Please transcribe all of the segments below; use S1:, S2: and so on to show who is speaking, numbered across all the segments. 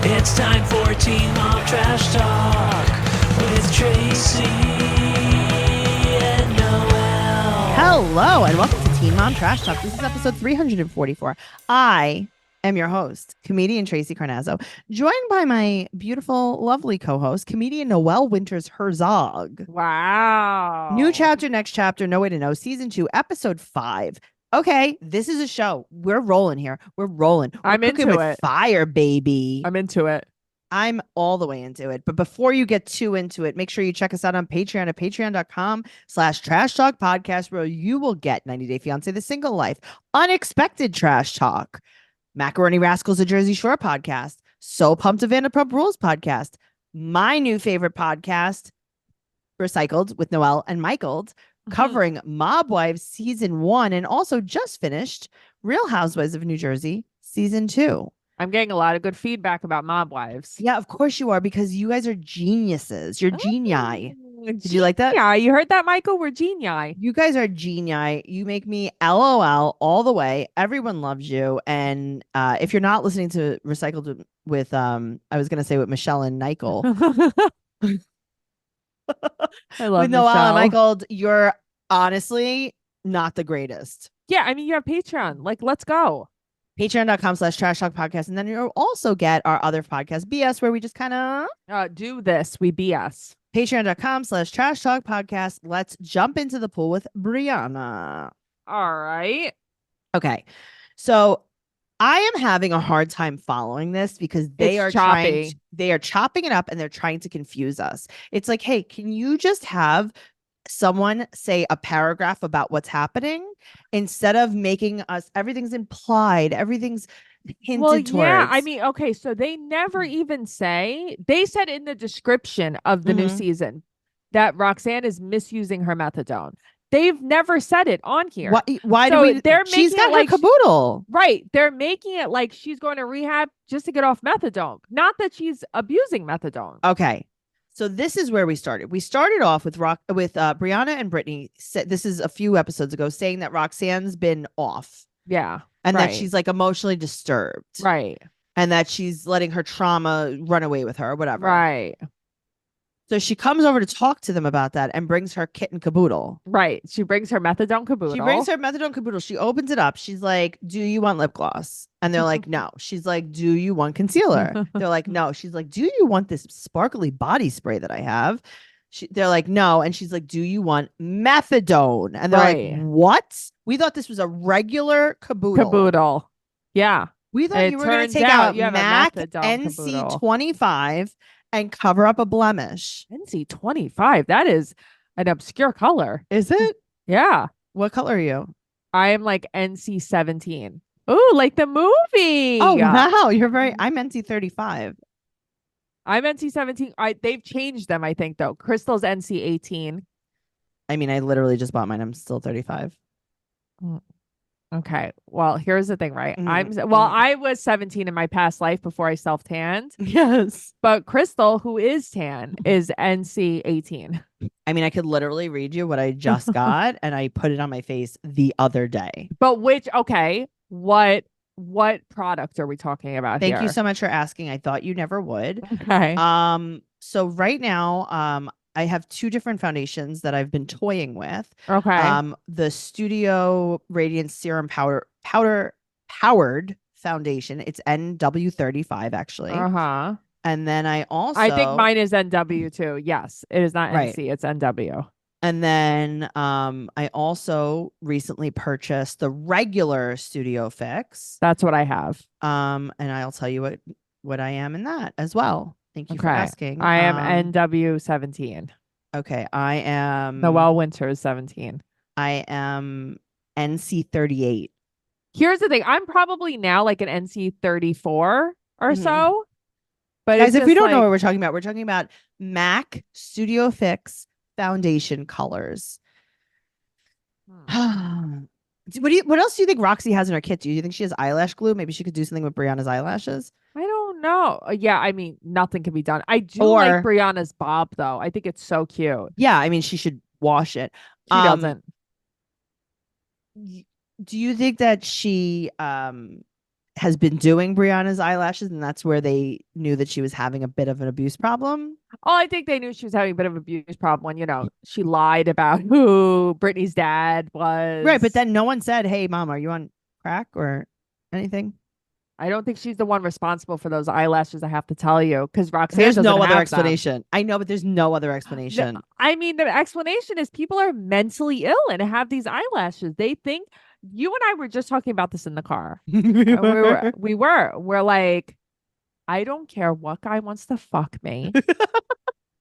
S1: It's time for Teen Mom Trash Talk with Tracey and Noelle.
S2: Hello, and welcome to Teen Mom Trash Talk. This is episode 344. I am your host, comedian Tracey Carnazzo, joined by my beautiful, lovely co-host, comedian Noelle Winters Herzog.
S3: Wow.
S2: New chapter, next chapter, No Way to Know, season 2, episode 5. Okay, this is a show. We're rolling here. We're rolling. We're
S3: I'm
S2: cooking
S3: into
S2: with
S3: it.
S2: fire, baby.
S3: I'm into it.
S2: I'm all the way into it. But before you get too into it, make sure you check us out on Patreon at patreon.com/trash talk podcast, where you will get 90 Day Fiance, The Single Life, Unexpected Trash Talk, Macaroni Rascals, a Jersey Shore podcast, So Pumped to Vanderpump Rules podcast, my new favorite podcast, Recycled with Noelle and Michael, covering Mob Wives season 1, and also just finished Real Housewives of New Jersey season 2.
S3: I'm getting a lot of good feedback about Mob Wives.
S2: Yeah, of course you are, because you guys are geniuses. You're genii. Did you like that?
S3: Yeah, you heard that, Michael? We're genii.
S2: You guys are genii. You make me LOL all the way. Everyone loves you. And if you're not listening to Recycled with I was gonna say with Michelle and Michael.
S3: I love
S2: With Noelle and
S3: Michelle.
S2: Michael, you're honestly not the greatest.
S3: Yeah, I mean, you have Patreon. Like, let's go.
S2: Patreon.com/trash talk podcast. And then you'll also get our other podcast, BS, where we just kind of
S3: Do this. We BS.
S2: Patreon.com/trash talk podcast. Let's jump into the pool with Brianna.
S3: All right.
S2: Okay. So I am having a hard time following this because they
S3: It's
S2: are
S3: choppy.
S2: chopping it up and they're trying to confuse us. It's like, hey, can you just have someone say a paragraph about what's happening instead of making us, everything's implied, everything's hinted
S3: Well,
S2: towards.
S3: yeah. I mean, okay. So they never even say, they said in the description of the new
S2: Mhm.
S3: season that Roxanne is misusing her methadone. They've never said it on here.
S2: Why
S3: So
S2: do we?
S3: they're
S2: She's
S3: making
S2: got
S3: it
S2: her
S3: like
S2: caboodle.
S3: Right. They're making it like she's going to rehab just to get off methadone. Not that she's abusing methadone.
S2: Okay. So this is where we started. We started off with Brianna and Brittany. This is a few episodes ago, saying that Roxanne's been off
S3: Yeah.
S2: and
S3: right.
S2: that she's like emotionally disturbed,
S3: Right.
S2: and that she's letting her trauma run away with her, or whatever.
S3: Right.
S2: So she comes over to talk to them about that and brings her kitten caboodle.
S3: Right. She brings her methadone caboodle.
S2: She brings her methadone caboodle. She opens it up. She's like, "Do you want lip gloss?" And they're like, "No." She's like, "Do you want concealer?" They're like, "No." She's like, "Do you want this sparkly body spray that I have?" They're like, "No." And she's like, "Do you want methadone?" And they're
S3: Right.
S2: like, "What? We thought this was a regular caboodle."
S3: Caboodle. Yeah.
S2: We thought
S3: It
S2: you were going to
S3: turns
S2: take
S3: out
S2: out
S3: you have a
S2: MAC
S3: methadone caboodle.
S2: NC25 and cover up a blemish.
S3: NC25. That is an obscure color.
S2: Is it?
S3: Yeah.
S2: What color are you?
S3: I am like NC17. Ooh, like the movie.
S2: Oh, wow. I'm NC35.
S3: I'm NC17. They've changed them, I think, though. Crystal's NC18.
S2: I mean, I literally just bought mine. I'm still 35.
S3: Okay. Well, here's the thing, right?
S2: Mhm.
S3: I was 17 in my past life before I self-tanned,
S2: Yes.
S3: but Crystal, who is tan, is NC18.
S2: I mean, I could literally read you what I just got, and I put it on my face the other day.
S3: But what product are we talking about
S2: Thank
S3: here?
S2: you so much for asking. I thought you never would.
S3: Okay.
S2: So right now, I have 2 different foundations that I've been toying with.
S3: Okay.
S2: The Studio Radiance Serum Powered Foundation. It's NW35 actually.
S3: Uh-huh.
S2: And then I
S3: think mine is NW too. Yes. It is not
S2: Right.
S3: NC, it's NW.
S2: And then I also recently purchased the regular Studio Fix.
S3: That's what I have.
S2: And I'll tell you what I am in that as well. Thank you for asking.
S3: I am NW17.
S2: Okay. I am
S3: Noelle Winters 17.
S2: I am NC38.
S3: Here's the thing. I'm probably now like an NC34 or
S2: Mhm.
S3: so. But
S2: Guys,
S3: it's
S2: if we
S3: just
S2: don't know
S3: like-
S2: what we're talking about MAC Studio Fix foundation colors. What else do you think Roxy has in her kit? Do you think she has eyelash glue? Maybe she could do something with Brianna's eyelashes.
S3: I don't know. Yeah, I mean, nothing can be done. I do
S2: Or-
S3: like Brianna's bob though. I think it's so cute.
S2: Yeah, I mean, she should wash it.
S3: She doesn't.
S2: Do you think that she has been doing Brianna's eyelashes, and that's where they knew that she was having a bit of an abuse problem.
S3: Oh, I think they knew she was having a bit of an abuse problem when, she lied about who Brittany's dad was.
S2: Right, but then no one said, "Hey, mom, are you on crack or anything?"
S3: I don't think she's the one responsible for those eyelashes, I have to tell you, because Roxanne
S2: There's
S3: doesn't
S2: no other
S3: have
S2: explanation.
S3: them.
S2: I know, but there's no other explanation.
S3: I mean, the explanation is people are mentally ill and have these eyelashes. They think you and I were just talking about this in the car. And we're like, I don't care what guy wants to fuck me.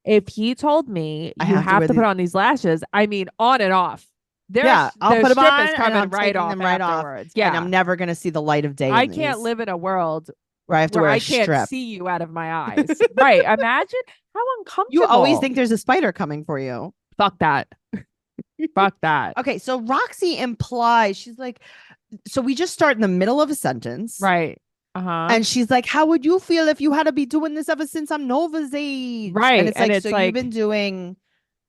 S3: If he told me
S2: I
S3: you
S2: have to
S3: have
S2: wear
S3: to put
S2: these-
S3: on these lashes, I mean, on and off.
S2: Yeah, I'll
S3: the
S2: put them
S3: strip
S2: on
S3: is
S2: and
S3: coming
S2: I'm
S3: right
S2: taking
S3: off
S2: them right off,
S3: afterwards. Yeah,
S2: and I'm never gonna see the light of day.
S3: I
S2: in
S3: can't
S2: these,
S3: live in a world
S2: where I have to
S3: where
S2: wear a
S3: I can't
S2: strip.
S3: see you out of my eyes. Right? Imagine how uncomfortable.
S2: You always think there's a spider coming for you.
S3: Fuck that. Fuck that.
S2: Okay, so Roxy implies, she's like, so we just start in the middle of a sentence,
S3: Right. Uh-huh.
S2: and she's like, "How would you feel if you had to be doing this ever since I'm Nova's age?"
S3: Right,
S2: and it's
S3: and
S2: like,
S3: it's
S2: so
S3: like-
S2: you've been doing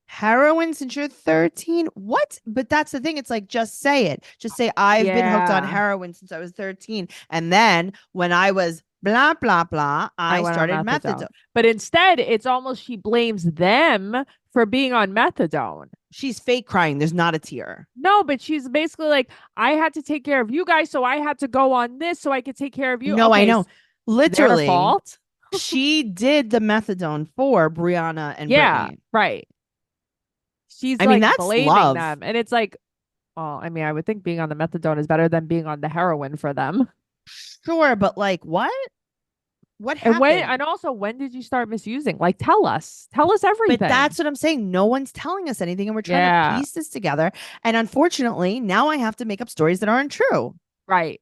S2: heroin since you're 13? What? But that's the thing. It's like, just say it. Just say, I've been hooked on
S3: Yeah.
S2: heroin since I was 13. And then when I was blah, blah, blah, I
S3: went on
S2: started methadone.
S3: But instead, it's almost she blames them for being on methadone.
S2: She's fake crying. There's not a tear.
S3: No, but she's basically like, I had to take care of you guys, so I had to go on this so I could take care of you.
S2: No, I
S3: Okay,
S2: know. Literally,
S3: their fault.
S2: she did the methadone for Brianna and
S3: Yeah,
S2: Brittany.
S3: right. She's
S2: I mean,
S3: like
S2: that's
S3: blaming
S2: love.
S3: them. And it's like, oh, I mean, I would think being on the methadone is better than being on the heroin for them.
S2: Sure, but like, what? What
S3: And
S2: happened?
S3: also, when did you start misusing? Like, tell us everything.
S2: But that's what I'm saying. No one's telling us anything, and we're trying
S3: Yeah.
S2: to piece this together. And unfortunately, now I have to make up stories that aren't true.
S3: right.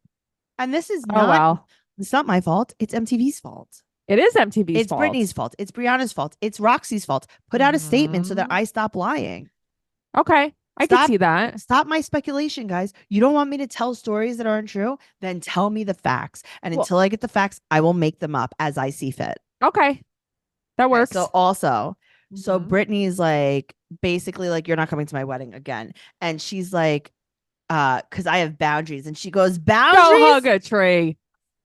S2: And this is
S3: Oh,
S2: not,
S3: well,
S2: it's not my fault. It's MTV's fault.
S3: it is MTV's
S2: It's
S3: fault.
S2: Britney's fault. It's Brianna's fault. It's Roxy's fault. Put out a statement so that
S3: Mhm.
S2: I stop lying.
S3: Okay. I can
S2: Stop-
S3: see that.
S2: Stop my speculation, guys. You don't want me to tell stories that aren't true? Then tell me the facts. And
S3: Well-
S2: until I get the facts, I will make them up as I see fit.
S3: Okay. That works.
S2: So also, so
S3: Mhm.
S2: Brittany's like, basically like, you're not coming to my wedding again. And she's like, because I have boundaries. And she goes, boundaries?
S3: Go hug a tree.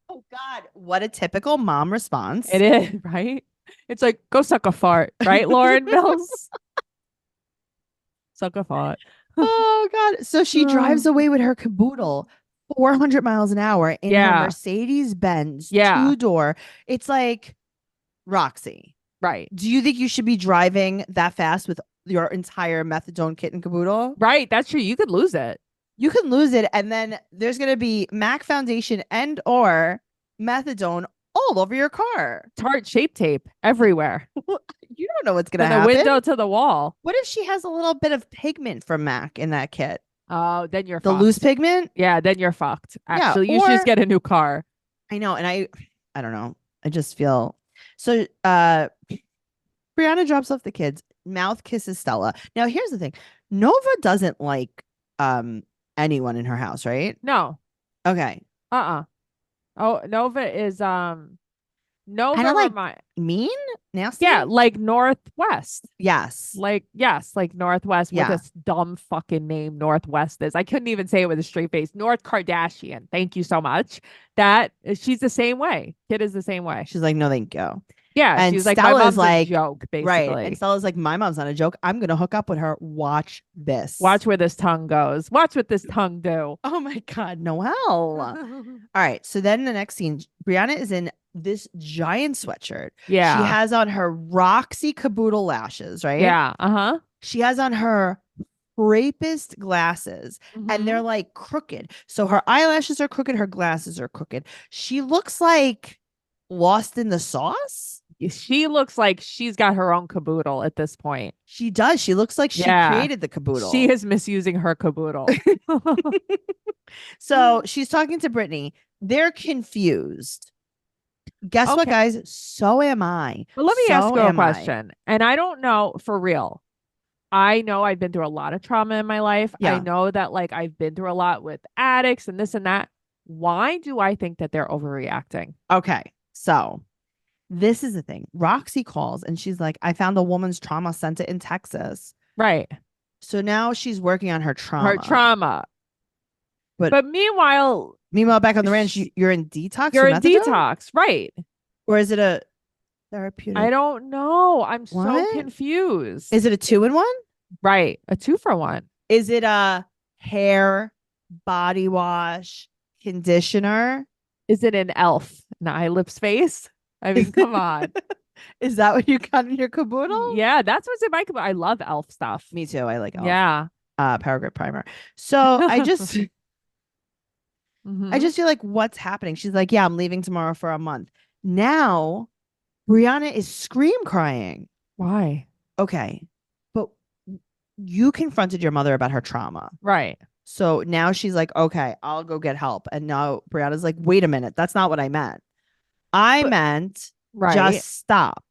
S2: Oh God, what a typical mom response.
S3: It is, right? It's like, go suck a fart, right, Lauren Mills? Suck a fart.
S2: Oh God. So she drives away with her caboodle 400 miles an hour in her
S3: Yeah.
S2: Mercedes Benz
S3: Yeah.
S2: 2-door. It's like, Roxy,
S3: Right.
S2: do you think you should be driving that fast with your entire methadone kit and caboodle?
S3: Right. That's true. You could lose it.
S2: You can lose it, and then there's gonna be MAC foundation and or methadone all over your car.
S3: Tart shape tape everywhere.
S2: You don't know what's gonna
S3: From the
S2: happen.
S3: window to the wall.
S2: What if she has a little bit of pigment from MAC in that kit?
S3: Oh, then you're
S2: The
S3: fucked.
S2: loose pigment?
S3: Yeah, then you're fucked.
S2: Yeah,
S3: Actually, you should just
S2: or-
S3: get a new car.
S2: I know, and I don't know. I just feel so. Brianna drops off the kids. Mouth kisses Stella. Now, here's the thing: Nova doesn't like anyone in her house, right?
S3: No.
S2: Okay,
S3: Oh, Nova is Nova
S2: Kinda like-
S3: remind
S2: mean, nasty.
S3: yeah, like Northwest.
S2: Yes.
S3: Like like Northwest
S2: Yeah.
S3: with this dumb fucking name Northwest is. I couldn't even say it with a straight face. North Kardashian. Thank you so much. She's the same way. Kid is the same way.
S2: She's like, no, thank you.
S3: Yeah,
S2: and
S3: she's like my
S2: Stella's
S3: mom's
S2: like-
S3: a joke, basically.
S2: Right. And Stella's like, my mom's not a joke. I'm gonna hook up with her. Watch this.
S3: Watch where this tongue goes. Watch what this tongue do.
S2: Oh my God, Noelle. All right. So then the next scene, Brianna is in this giant sweatshirt.
S3: Yeah.
S2: She has on her Roxy caboodle lashes, right?
S3: Yeah. Uh-huh.
S2: She has on her rapist glasses, and they're like crooked. So her eyelashes are crooked, her glasses are crooked. She looks like lost in the sauce.
S3: She looks like she's got her own caboodle at this point.
S2: She does. She looks like she
S3: Yeah.
S2: created the caboodle.
S3: She is misusing her caboodle.
S2: So she's talking to Brittany. They're confused. Guess what,
S3: Okay.
S2: guys? So am I.
S3: But let me ask
S2: So
S3: you a
S2: am I.
S3: question. And I don't know for real. I know I've been through a lot of trauma in my life.
S2: Yeah.
S3: I know that like I've been through a lot with addicts and this and that. Why do I think that they're overreacting?
S2: Okay. So this is the thing. Roxy calls and she's like, I found a woman's trauma center in Texas.
S3: Right.
S2: So now she's working on her trauma.
S3: Her trauma.
S2: But
S3: meanwhile,
S2: back on the ranch, you're in detox.
S3: you're
S2: for
S3: in
S2: methadone?
S3: detox, right?
S2: Or is it a therapeutic?
S3: I don't know. I'm so
S2: What?
S3: confused.
S2: Is it a 2-in-1?
S3: Right, a 2-for-1?
S2: Is it a hair, body wash, conditioner?
S3: Is it an elf, an eye, lips, face? I mean, come on.
S2: Is that what you got in your caboodle?
S3: Yeah, that's what's in my. I love elf stuff.
S2: Me too. I like elf.
S3: Yeah.
S2: Power grip primer. So I just
S3: Mhm.
S2: feel like what's happening. She's like, yeah, I'm leaving tomorrow for a month. Now Brianna is scream crying.
S3: Why?
S2: Okay. But you confronted your mother about her trauma.
S3: Right.
S2: So now she's like, okay, I'll go get help. And now Brianna's like, wait a minute. That's not what I meant. I meant
S3: Right.
S2: just stop.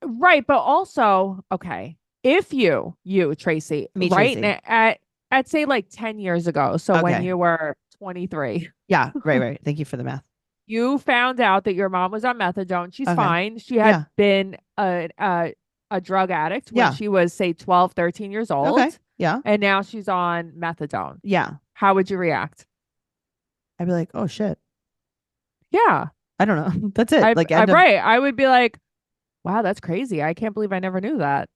S3: Right. But also, okay, if you, Tracey,
S2: Me,
S3: right
S2: Tracey.
S3: at say like 10 years ago. So when
S2: Okay.
S3: you were 23,
S2: Yeah. Right. Thank you for the math.
S3: you found out that your mom was on methadone. She's
S2: Okay.
S3: fine. She had been a drug addict when
S2: Yeah.
S3: she was, say, 12, 13 years old.
S2: Okay. Yeah.
S3: And now she's on methadone.
S2: Yeah.
S3: How would you react?
S2: I'd be like, oh shit.
S3: Yeah.
S2: I don't know. That's it.
S3: Right. I would be like, wow, that's crazy. I can't believe I never knew that.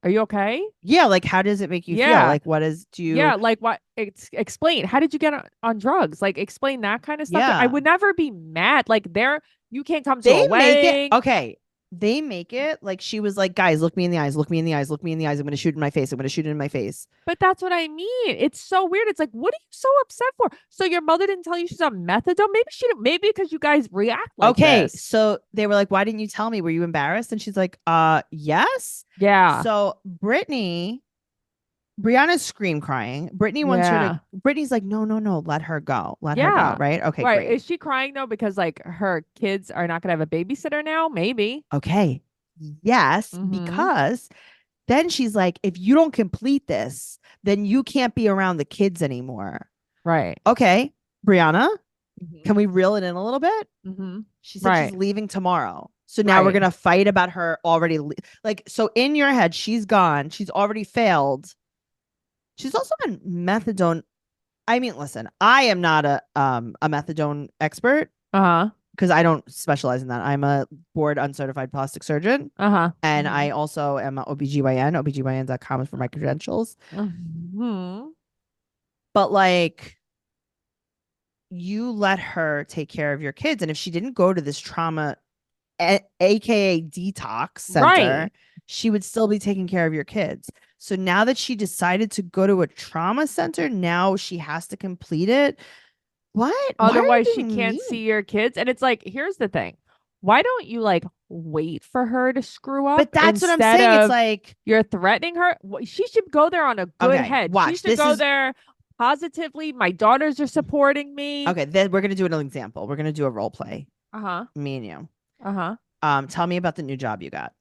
S3: Are you okay?
S2: Yeah. Like, how does it make you feel?
S3: Yeah.
S2: Like, what is, do you,
S3: Yeah, like what? Explain. How did you get on drugs? Like, explain that kind of stuff.
S2: Yeah.
S3: I would never be mad. Like, you can't come to
S2: they
S3: a
S2: make
S3: wedding.
S2: it, okay. They make it like she was like, guys, look me in the eyes, look me in the eyes, look me in the eyes. I'm going to shoot in my face. I'm going to shoot in my face.
S3: But that's what I mean. It's so weird. It's like, what are you so upset for? So your mother didn't tell you she's on methadone? Maybe she didn't. Maybe because you guys react like
S2: Okay.
S3: this.
S2: So they were like, why didn't you tell me? Were you embarrassed? And she's like, yes.
S3: Yeah.
S2: So Brianna's scream crying. Brittany wants her to, Brittany's like, no, let her go. Let her go. Right. Okay.
S3: Right.
S2: Great.
S3: Is she crying though because like her kids are not gonna have a babysitter now? Maybe.
S2: Okay. Yes.
S3: Mhm.
S2: Because then she's like, if you don't complete this, then you can't be around the kids anymore.
S3: Right.
S2: Okay. Brianna,
S3: Mhm.
S2: can we reel it in a little bit?
S3: Mhm.
S2: She said she's
S3: Right.
S2: leaving tomorrow. So now we're
S3: Right.
S2: going to fight about her already. Like, so in your head, she's gone. She's already failed. She's also on methadone. I mean, listen, I am not a methadone expert
S3: Uh-huh.
S2: because I don't specialize in that. I'm a board uncertified plastic surgeon.
S3: Uh-huh.
S2: And I also am an OBGYN. OBGYN.com is for my credentials.
S3: Mhm.
S2: But like, you let her take care of your kids. And if she didn't go to this trauma, aka detox center,
S3: Right.
S2: she would still be taking care of your kids. So now that she decided to go to a trauma center, now she has to complete it. What?
S3: Otherwise, she can't see your kids. And it's like, here's the thing. Why don't you like wait for her to screw up?
S2: But that's what I'm saying. It's like
S3: you're threatening her. She should go there on a good head.
S2: Watch.
S3: She should go there positively. My daughters are supporting me.
S2: Okay, then we're gonna do an example. We're gonna do a role play.
S3: Uh-huh.
S2: Me and you.
S3: Uh-huh.
S2: Tell me about the new job you got.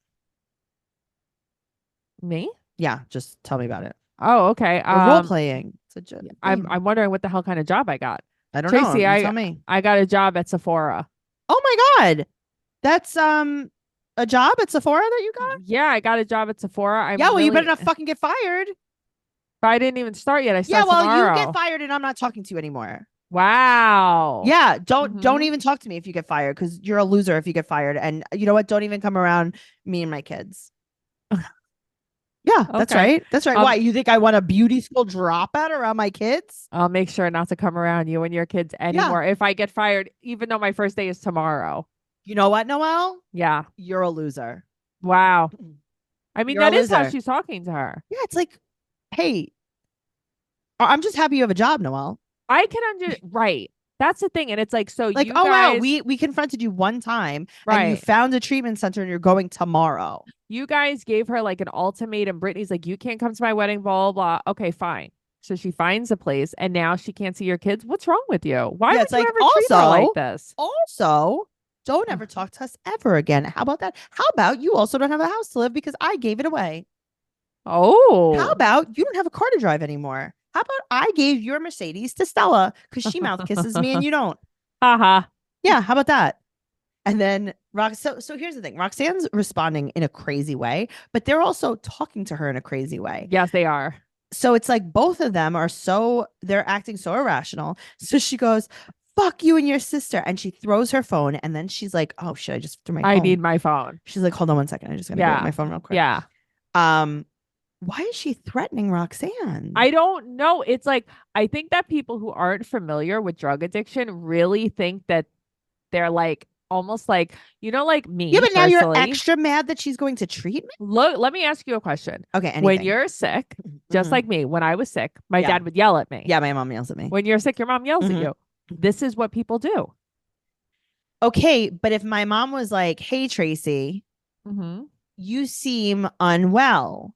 S3: Me?
S2: Yeah, just tell me about it.
S3: Oh, okay.
S2: We're role playing.
S3: I'm wondering what the hell kind of job I got.
S2: I don't
S3: Tracey,
S2: know. Tell me.
S3: I got a job at Sephora.
S2: Oh my God. That's a job at Sephora that you got?
S3: Yeah, I got a job at Sephora.
S2: You better not fucking get fired.
S3: But I didn't even start yet. I start tomorrow.
S2: You get fired and I'm not talking to you anymore.
S3: Wow.
S2: Yeah, don't even talk to me if you get fired because you're a loser if you get fired. And you know what? Don't even come around me and my kids. Yeah, that's right. That's right. Why? You think I want a beauty school dropout around my kids?
S3: I'll make sure not to come around you and your kids anymore if I get fired, even though my first day is tomorrow.
S2: You know what, Noelle?
S3: Yeah.
S2: You're a loser.
S3: Wow. I mean,
S2: You're
S3: that is how she's talking to her.
S2: Yeah, it's like, hey, I'm just happy you have a job, Noelle.
S3: I can right. That's the thing. And it's like, so
S2: like,
S3: you
S2: oh,
S3: guys,
S2: wow, we confronted you one time
S3: right.
S2: and you found a treatment center and you're going tomorrow.
S3: You guys gave her like an ultimatum. Brittany's like, you can't come to my wedding, blah, blah, blah. Okay, fine. So she finds a place and now she can't see your kids. What's wrong with you? Why would you ever treat her like this?
S2: Also, don't ever talk to us ever again. How about that? How about you also don't have a house to live because I gave it away?
S3: Oh.
S2: How about you don't have a car to drive anymore? How about I gave your Mercedes to Stella because she mouth kisses me and you don't?
S3: Uh-huh.
S2: Yeah, how about that? And then so here's the thing. Roxanne's responding in a crazy way, but they're also talking to her in a crazy way.
S3: Yes, they are.
S2: so it's like both of them they're acting so irrational. So she goes, fuck you and your sister. And she throws her phone. And then she's like, oh shit, I just threw my
S3: I
S2: phone.
S3: need my phone.
S2: She's like, hold on one second. I just gotta get my phone real quick.
S3: Yeah.
S2: Why is she threatening Roxanne?
S3: I don't know. It's like, I think that people who aren't familiar with drug addiction really think that they're like almost like, like me.
S2: Yeah, but now you're
S3: personally.
S2: extra mad that she's going to treatment.
S3: Look, let me ask you a question.
S2: Okay, anything.
S3: When you're sick, just like me, when I was sick, my dad would yell at me.
S2: Yeah, my mom yells at me.
S3: When you're sick, your mom yells at you. This is what people do.
S2: Okay, but if my mom was like, hey, Tracey, you seem unwell.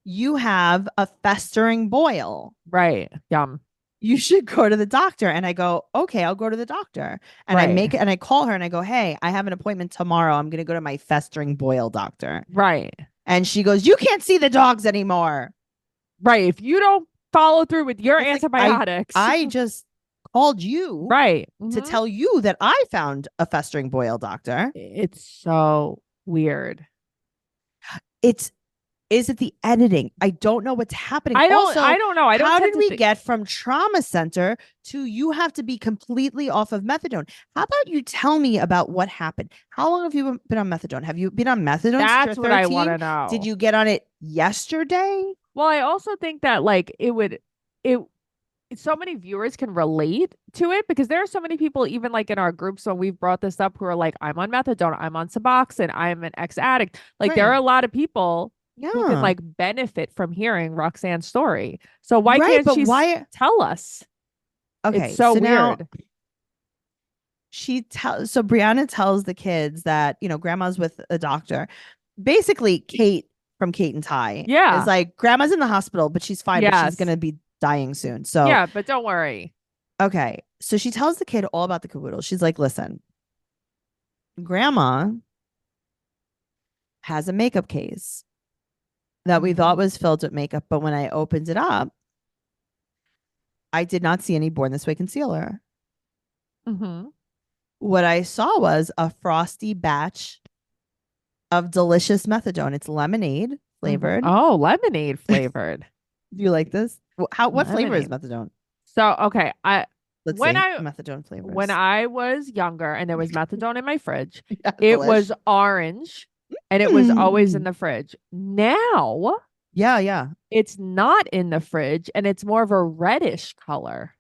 S2: You have a festering boil.
S3: Right. Yum.
S2: You should go to the doctor. And I go, okay, I'll go to the doctor. And I call her and I go, hey, I have an appointment tomorrow. I'm going to go to my festering boil doctor.
S3: Right.
S2: And she goes, you can't see the dogs anymore.
S3: Right. If you don't follow through with your antibiotics.
S2: I just called you.
S3: Right.
S2: To tell you that I found a festering boil doctor.
S3: It's so weird.
S2: Is it the editing? I don't know what's happening.
S3: I don't know.
S2: How did we get from trauma center to you have to be completely off of methadone? How about you tell me about what happened? How long have you been on methadone? Have you been on methadone?
S3: That's what I want to know.
S2: Did you get on it yesterday?
S3: Well, I also think that like so many viewers can relate to it because there are so many people, even like in our groups when we've brought this up, who are like, I'm on methadone, I'm on Suboxone, I'm an ex-addict. Like there are a lot of people who can like benefit from hearing Roxanne's story. So why can't she tell us?
S2: Okay,
S3: it's so weird.
S2: Now so Brianna tells the kids that, grandma's with a doctor. Basically, Cate from Cate and Ty is like, grandma's in the hospital, but she's fine, but she's gonna be dying soon. So
S3: yeah, but don't worry.
S2: Okay. So she tells the kid all about the caboodle. She's like, listen, grandma has a makeup case that we thought was filled with makeup, but when I opened it up, I did not see any Born This Way concealer. What I saw was a frosty batch of delicious methadone. It's lemonade flavored.
S3: Oh, lemonade flavored.
S2: Do you like this? What flavor is methadone?
S3: So okay,
S2: methadone flavors.
S3: When I was younger and there was methadone in my fridge, it was orange and it was always in the fridge. Now, it's not in the fridge and it's more of a reddish color.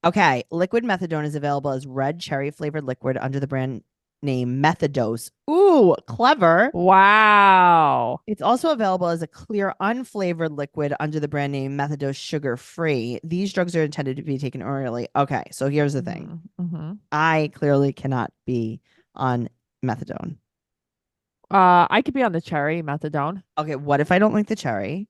S2: Okay, liquid methadone is available as red cherry flavored liquid under the brand name Methadose. Ooh, clever.
S3: Wow.
S2: It's also available as a clear unflavored liquid under the brand name Methadose Sugar Free. These drugs are intended to be taken orally. Okay, so here's the thing. I clearly cannot be on methadone.
S3: I could be on the cherry methadone.
S2: Okay, what if I don't like the cherry?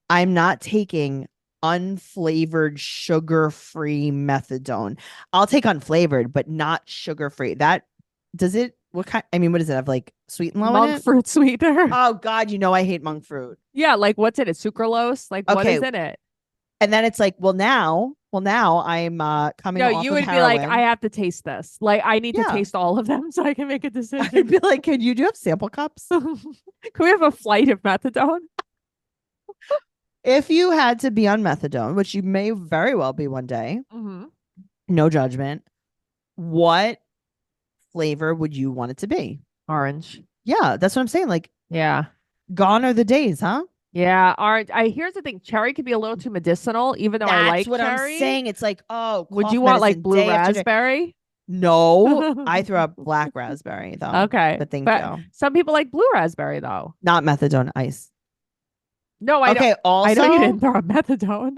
S2: I'm not taking unflavored sugar-free methadone. I'll take unflavored, but not sugar-free. That does it? What kind? I mean, what does it have? Like sweet and low in it?
S3: Monk fruit sweetener.
S2: Oh God, I hate monk fruit.
S3: Yeah, like what's in it? Sucralose? Like what is in it?
S2: And then it's like, well now I'm coming off
S3: you
S2: of
S3: would
S2: heroin.
S3: be like, I have to taste this. Like I need to taste all of them so I can make a decision.
S2: I'd be like, do you have sample cups?
S3: Can we have a flight of methadone?
S2: If you had to be on methadone, which you may very well be one day, no judgment, what flavor would you want it to be?
S3: Orange.
S2: Yeah, that's what I'm saying. Like,
S3: yeah,
S2: gone are the days, huh?
S3: Yeah, orange. Here's the thing: cherry could be a little too medicinal, even though I like cherry. That's what I'm
S2: saying. It's like, oh,
S3: would you want like blue raspberry?
S2: No, I throw up black raspberry though.
S3: Okay,
S2: but thank you.
S3: Some people like blue raspberry though.
S2: Not methadone ice.
S3: No, I
S2: okay. Also,
S3: I know you didn't throw up methadone.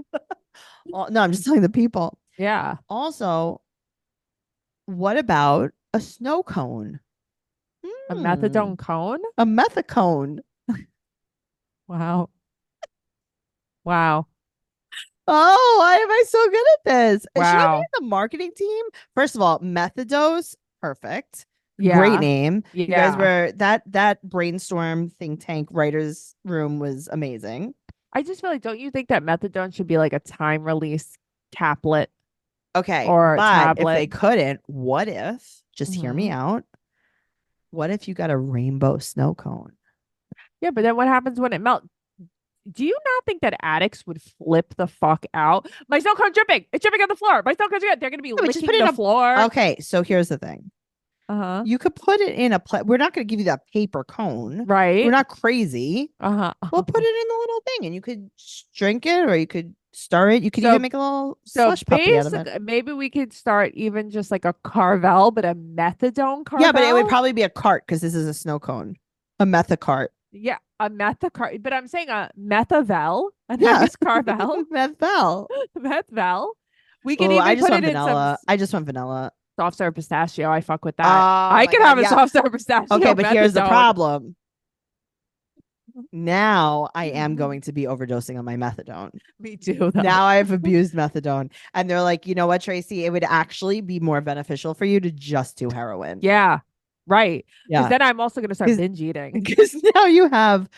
S2: No, I'm just telling the people.
S3: Yeah.
S2: Also, what about a snow cone?
S3: A methadone cone?
S2: A methacone.
S3: Wow. Wow.
S2: Oh, why am I so good at this?
S3: Wow.
S2: Should I be in the marketing team? First of all, Methadose, perfect.
S3: Yeah.
S2: Great name.
S3: Yeah.
S2: You guys were that brainstorm think tank writers room was amazing.
S3: I just feel like, don't you think that methadone should be like a time release caplet?
S2: Okay.
S3: Or
S2: but
S3: tablet?
S2: If they couldn't, what if, just hear me out, what if you got a rainbow snow cone?
S3: Yeah, but then what happens when it melts? do you not think that addicts would flip the fuck out? My snow cone dripping. It's dripping on the floor. My snow cone's dripping. They're gonna be
S2: Yeah, but just
S3: licking
S2: put it
S3: the
S2: in a-
S3: floor.
S2: Okay, so here's the thing.
S3: Uh-huh.
S2: You could put it in we're not going to give you that paper cone.
S3: Right.
S2: We're not crazy.
S3: Uh-huh.
S2: We'll put it in the little thing and you could drink it or you could stir it. You could
S3: So-
S2: even make a little
S3: So
S2: slush puppy out of it.
S3: basically, maybe we could start even just like a Carvel, but a methadone Carvel.
S2: Yeah, but it would probably be a cart because this is a snow cone. A methacart.
S3: Yeah, a methacart. But I'm saying a methavel, a
S2: Yeah.
S3: nice Carvel,
S2: Methvel.
S3: methvel. We can
S2: Oh,
S3: even
S2: I just
S3: put
S2: want
S3: it in
S2: vanilla.
S3: some
S2: I just want vanilla.
S3: soft serve pistachio. I fuck with that.
S2: Oh,
S3: I
S2: my
S3: can
S2: God,
S3: have a
S2: yeah.
S3: soft serve pistachio.
S2: Okay, but here's the
S3: methadone.
S2: problem. Now I am going to be overdosing on my methadone.
S3: Me too. Though.
S2: Now I've abused methadone. And they're like, you know what, Tracy? It would actually be more beneficial for you to just do heroin.
S3: Yeah. Right. Because
S2: Yeah.
S3: then I'm also gonna start
S2: 'Cause-
S3: binge eating.
S2: Because now you have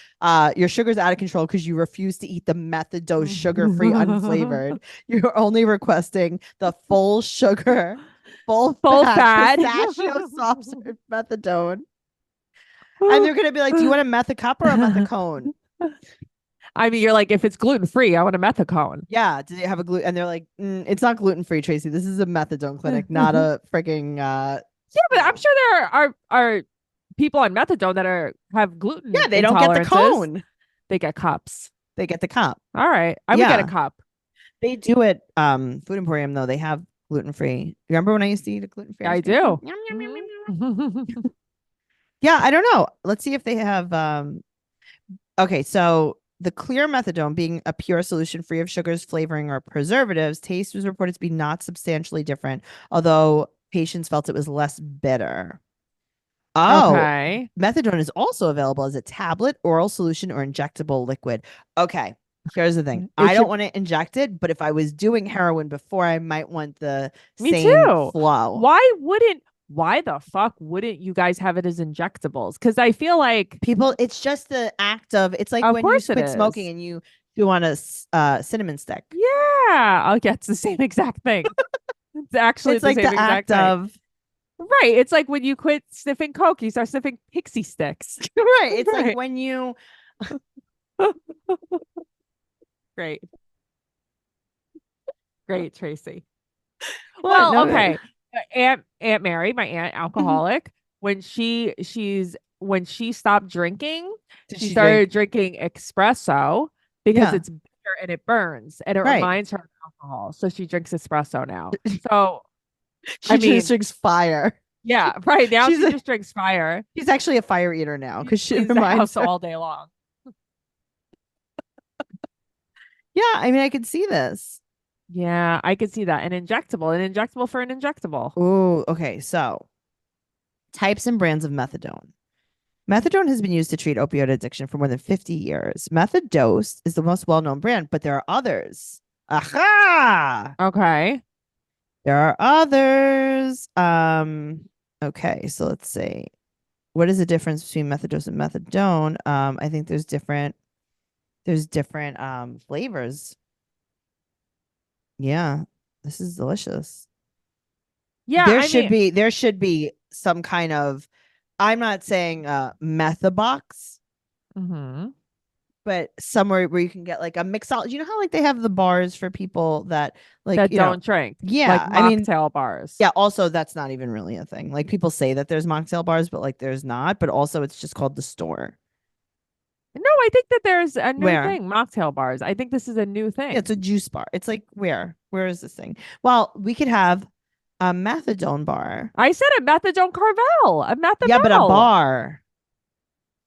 S2: your sugar's out of control because you refuse to eat the methadose sugar-free unflavored. You're only requesting the full sugar, full fat, pistachio soft serve methadone. And they're gonna be like, do you want a metha cup or a metha cone?
S3: I mean, you're like, if it's gluten free, I want a methacone.
S2: Yeah, do they have a gluten? And they're like, it's not gluten free, Tracy. This is a methadone clinic, not a freaking.
S3: Yeah, but I'm sure there are people on methadone that have gluten.
S2: Yeah, they don't get the
S3: intolerances.
S2: cone.
S3: They get cups.
S2: They get the cup.
S3: All right, I would get a
S2: Yeah.
S3: cup.
S2: They do it. Food Emporium though, they have gluten free. Remember when I used to eat a gluten free?
S3: I do.
S2: Yeah, I don't know. Let's see if they have. Okay, so the clear methadone, being a pure solution free of sugars, flavoring, or preservatives, taste was reported to be not substantially different, although patients felt it was less bitter. Oh,
S3: Okay.
S2: methadone is also available as a tablet, oral solution, or injectable liquid. Okay, here's the thing. I don't want to inject it, but if I was doing heroin before, I might want the
S3: Me
S2: same
S3: too.
S2: flow.
S3: Why the fuck wouldn't you guys have it as injectables? Because I feel like
S2: People, it's just the act of, it's like
S3: Of
S2: when you
S3: course it
S2: quit smoking
S3: is.
S2: and you chew on a cinnamon stick.
S3: yeah, I'll get the same exact thing. It's actually
S2: It's
S3: the
S2: like
S3: same
S2: the
S3: exact
S2: act
S3: thing.
S2: of,
S3: Right. It's like when you quit sniffing coke, you start sniffing pixie sticks.
S2: right. It's
S3: Right.
S2: like when you,
S3: Great. Great, Tracy.
S2: What?
S3: Well,
S2: No,
S3: okay. Aunt Mary, my aunt, alcoholic, when she stopped drinking,
S2: Did
S3: she
S2: she
S3: started drinking espresso because
S2: Yeah.
S3: it's bitter and it burns and it
S2: Right.
S3: reminds her of alcohol. So she drinks espresso now. So
S2: She
S3: I mean-
S2: just drinks fire.
S3: yeah, right now
S2: She's
S3: she
S2: a-
S3: just drinks fire.
S2: She's actually a fire eater now because she
S3: Cleans the
S2: reminds
S3: house
S2: her.
S3: all day long.
S2: Yeah, I mean, I could see this.
S3: Yeah, I could see that. An injectable for an injectable.
S2: Ooh, okay. So, types and brands of methadone. Methadone has been used to treat opioid addiction for more than 50 years. Methadose is the most well-known brand, but there are others. Aha!
S3: Okay.
S2: There are others. Okay, so let's see. What is the difference between methadose and methadone? I think there's different flavors. Yeah, this is delicious.
S3: Yeah,
S2: There should be some kind of, I'm not saying methabox,
S3: mhm.
S2: but somewhere where you can get like a mixology. You know how like they have the bars for people that like
S3: that
S2: you know,
S3: don't drink.
S2: yeah,
S3: Like
S2: I mean,
S3: mocktail bars.
S2: yeah, also that's not even really a thing. Like people say that there's mocktail bars, but like there's not, but also it's just called the store.
S3: No, I think that there's a new
S2: Where?
S3: thing, mocktail bars. I think this is a new thing.
S2: Yeah, it's a juice bar. It's like where is this thing? Well, we could have a methadone bar.
S3: I said a methadone Carvel, a methadone.
S2: Yeah, but a bar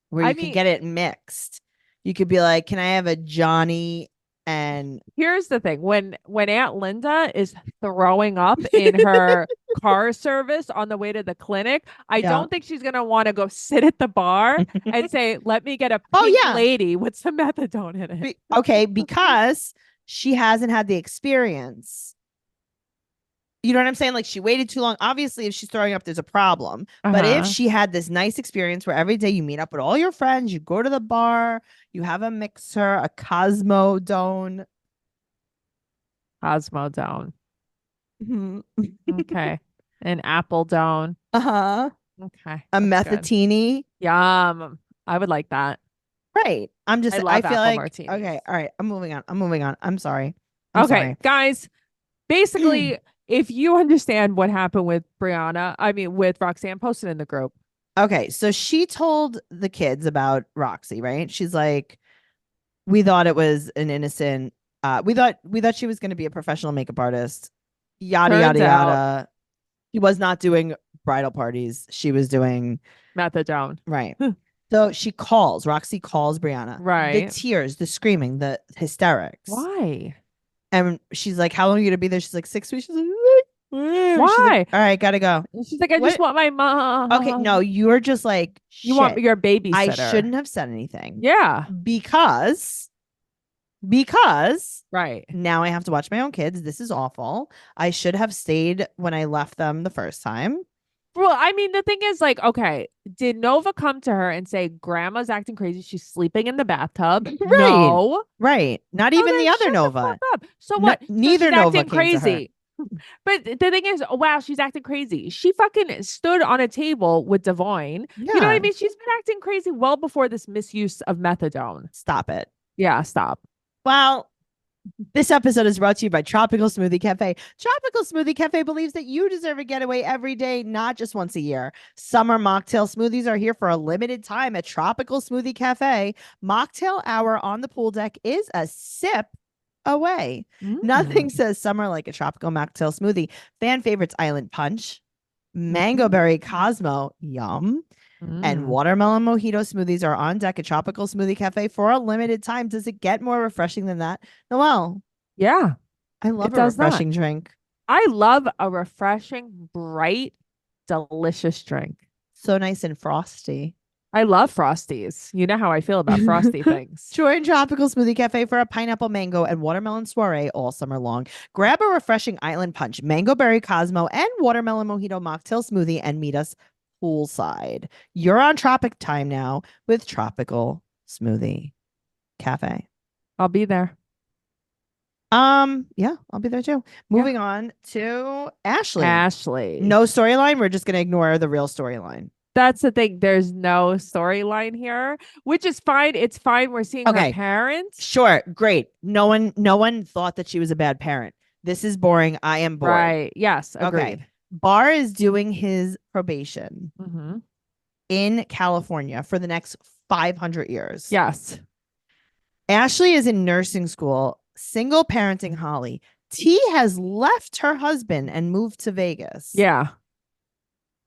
S2: where
S3: I
S2: you
S3: mean-
S2: could get it mixed. You could be like, "Can I have a Johnny and
S3: Here's the thing: when Aunt Linda is throwing up in her car service on the way to the clinic, I
S2: Yeah.
S3: don't think she's gonna want to go sit at the bar and say, "Let me get a
S2: Oh,
S3: pink
S2: yeah.
S3: lady with some methadone in it."
S2: okay, because she hasn't had the experience. You know what I'm saying? Like she waited too long. Obviously, if she's throwing up, there's a problem. But if
S3: Uh-huh.
S2: she had this nice experience where every day you meet up with all your friends, you go to the bar, you have a mixer, a Cosmodone.
S3: Cosmodone,
S2: Mhm.
S3: okay, an apple done,
S2: Uh-huh.
S3: okay,
S2: A
S3: that's good.
S2: methatini.
S3: Yum, I would like that.
S2: Right. I'm just,
S3: I
S2: I
S3: love
S2: feel
S3: apple
S2: like,
S3: martinis.
S2: okay. All right. I'm moving on. I'm sorry. I'm
S3: Okay,
S2: sorry.
S3: guys. Basically, if you understand what happened with with Roxanne, post it in the group.
S2: Okay. So she told the kids about Roxy, right? She's like, we thought it was an innocent, we thought she was going to be a professional makeup artist. Yada,
S3: Turns
S2: yada,
S3: out,
S2: yada. She was not doing bridal parties. She was doing,
S3: methadone.
S2: right. So Roxy calls Brianna. The
S3: Right.
S2: tears, the screaming, the hysterics.
S3: Why?
S2: And she's like, how long are you gonna be there? She's like, 6 weeks. She's like, she's
S3: Why?
S2: like, all right, gotta go.
S3: And she's like, I just
S2: What?
S3: want my mom.
S2: Okay, no, you're just like,
S3: You want
S2: shit.
S3: your babysitter.
S2: I shouldn't have said anything.
S3: Yeah.
S2: Because
S3: Right.
S2: now I have to watch my own kids. This is awful. I should have stayed when I left them the first time.
S3: Well, I mean, the thing is, like, okay, did Nova come to her and say, Grandma's acting crazy? She's sleeping in the bathtub?
S2: Right.
S3: No.
S2: Right. Not
S3: So
S2: even
S3: then
S2: the other
S3: shut the
S2: Nova.
S3: fuck up. So what? So
S2: Neither
S3: she's
S2: Nova
S3: acting
S2: came to her.
S3: crazy. But the thing is, wow, she's acting crazy. She fucking stood on a table with Devoyne. You know what I
S2: Yeah.
S3: mean? She's been acting crazy well before this misuse of methadone.
S2: Stop it.
S3: Yeah, stop.
S2: Well, this episode is brought to you by Tropical Smoothie Cafe. Tropical Smoothie Cafe believes that you deserve a getaway every day, not just once a year. Summer mocktail smoothies are here for a limited time at Tropical Smoothie Cafe. Mocktail hour on the pool deck is a sip away. Nothing says summer like a tropical mocktail smoothie. Fan favorites Island Punch, Mango Berry Cosmo, yum, and watermelon mojito smoothies are on deck at Tropical Smoothie Cafe for a limited time. Does it get more refreshing than that? Noelle,
S3: Yeah,
S2: I love
S3: it
S2: a
S3: does not.
S2: refreshing drink.
S3: I love a refreshing, bright, delicious drink.
S2: So nice and frosty.
S3: I love Frosties. You know how I feel about frosty things.
S2: Join Tropical Smoothie Cafe for a pineapple, mango, and watermelon soiree all summer long. Grab a refreshing Island Punch, Mango Berry Cosmo, and watermelon mojito mocktail smoothie and meet us poolside. You're on tropic time now with Tropical Smoothie Cafe.
S3: I'll be there.
S2: Yeah, I'll be there too. Moving on to Ashley.
S3: Ashley.
S2: No storyline. We're just gonna ignore the real storyline.
S3: That's the thing. There's no storyline here, which is fine. It's fine. We're seeing
S2: Okay.
S3: her parents.
S2: Sure, great. No one thought that she was a bad parent. This is boring. I am bored.
S3: Right. Yes. Agreed.
S2: Okay. Barr is doing his probation in California for the next 500 years.
S3: Yes.
S2: Ashley is in nursing school, single parenting Holly. T has left her husband and moved to Vegas.
S3: Yeah.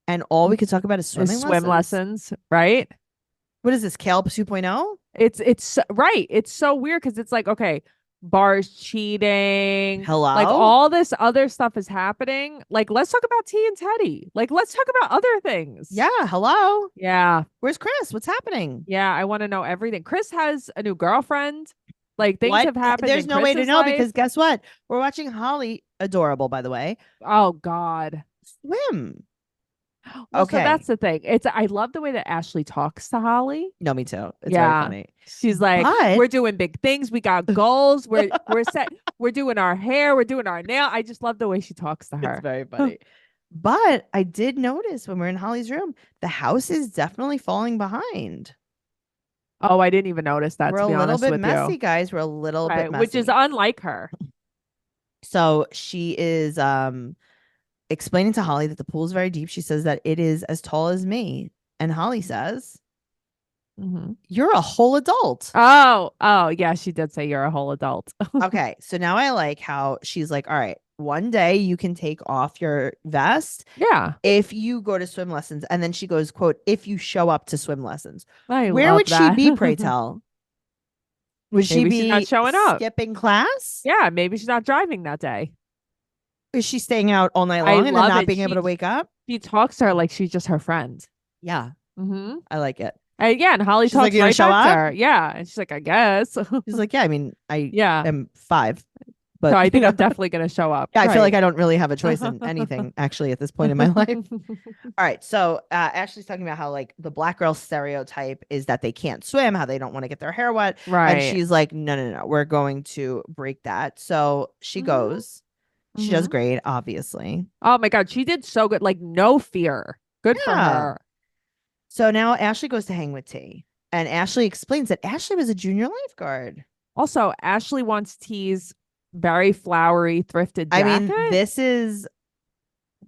S2: And all we could talk about is swimming
S3: Swim lessons. Right.
S2: What is this, Caleb 2.0?
S3: It's right. It's so weird because it's like, okay, Bar's cheating.
S2: Hello?
S3: Like all this other stuff is happening. Like, let's talk about T and Teddy. Like, let's talk about other things.
S2: Yeah, hello.
S3: Yeah.
S2: Where's Chris? What's happening?
S3: Yeah. I want to know everything. Chris has a new girlfriend. Like, things
S2: What?
S3: have happened.
S2: There's
S3: in
S2: no way to
S3: Chris's
S2: know
S3: life.
S2: because guess what? We're watching Holly, adorable, by the way,
S3: Oh, God.
S2: swim.
S3: Well,
S2: Okay.
S3: So that's the thing. I love the way that Ashley talks to Holly.
S2: No, me too. It's
S3: Yeah.
S2: very funny.
S3: She's like,
S2: But-
S3: we're doing big things. We got goals. We're set. We're doing our hair. We're doing our nail. I just love the way she talks to her.
S2: It's very funny. But I did notice when we're in Holly's room, the house is definitely falling behind.
S3: Oh, I didn't even notice that.
S2: We're
S3: to
S2: a
S3: be
S2: little
S3: honest
S2: bit
S3: with
S2: messy,
S3: you.
S2: guys. We're a little bit messy.
S3: Which is unlike her.
S2: So she is explaining to Holly that the pool is very deep. She says that it is as tall as me. And Holly says, you're a whole adult.
S3: Oh, yeah. She did say you're a whole adult.
S2: Okay. So now I like how she's like, all right, one day you can take off your vest
S3: Yeah.
S2: if you go to swim lessons. And then she goes, quote, if you show up to swim lessons.
S3: I
S2: Where
S3: love
S2: would
S3: that.
S2: she be, pray tell? Would she
S3: Maybe she's
S2: be
S3: not showing up.
S2: skipping class?
S3: Yeah. Maybe she's not driving that day.
S2: Is she staying out all night
S3: I
S2: long and then
S3: love
S2: not
S3: it.
S2: being able to wake up?
S3: She talks to her like she's just her friend.
S2: Yeah, I like it.
S3: And yeah, and Holly
S2: She's like,
S3: talks
S2: "You gonna
S3: right
S2: show
S3: back to
S2: up?"
S3: her. Yeah. And she's like, I guess.
S2: She's like, yeah, I mean, I
S3: Yeah.
S2: am 5. But
S3: So I
S2: you
S3: think
S2: know,
S3: I'm definitely going to show up.
S2: yeah, I feel
S3: Right.
S2: like I don't really have a choice in anything actually at this point in my life. All right. So Ashley's talking about how like the black girl stereotype is that they can't swim, how they don't want to get their hair wet.
S3: Right.
S2: And she's like, no, we're going to break that. So she goes. She does great, obviously.
S3: Oh my God. She did so good. Like no fear. Good for
S2: Yeah.
S3: her.
S2: So now Ashley goes to hang with T. And Ashley explains that Ashley was a junior lifeguard.
S3: Also, Ashley wants T's very flowery thrifted
S2: I
S3: jacket.
S2: mean, this is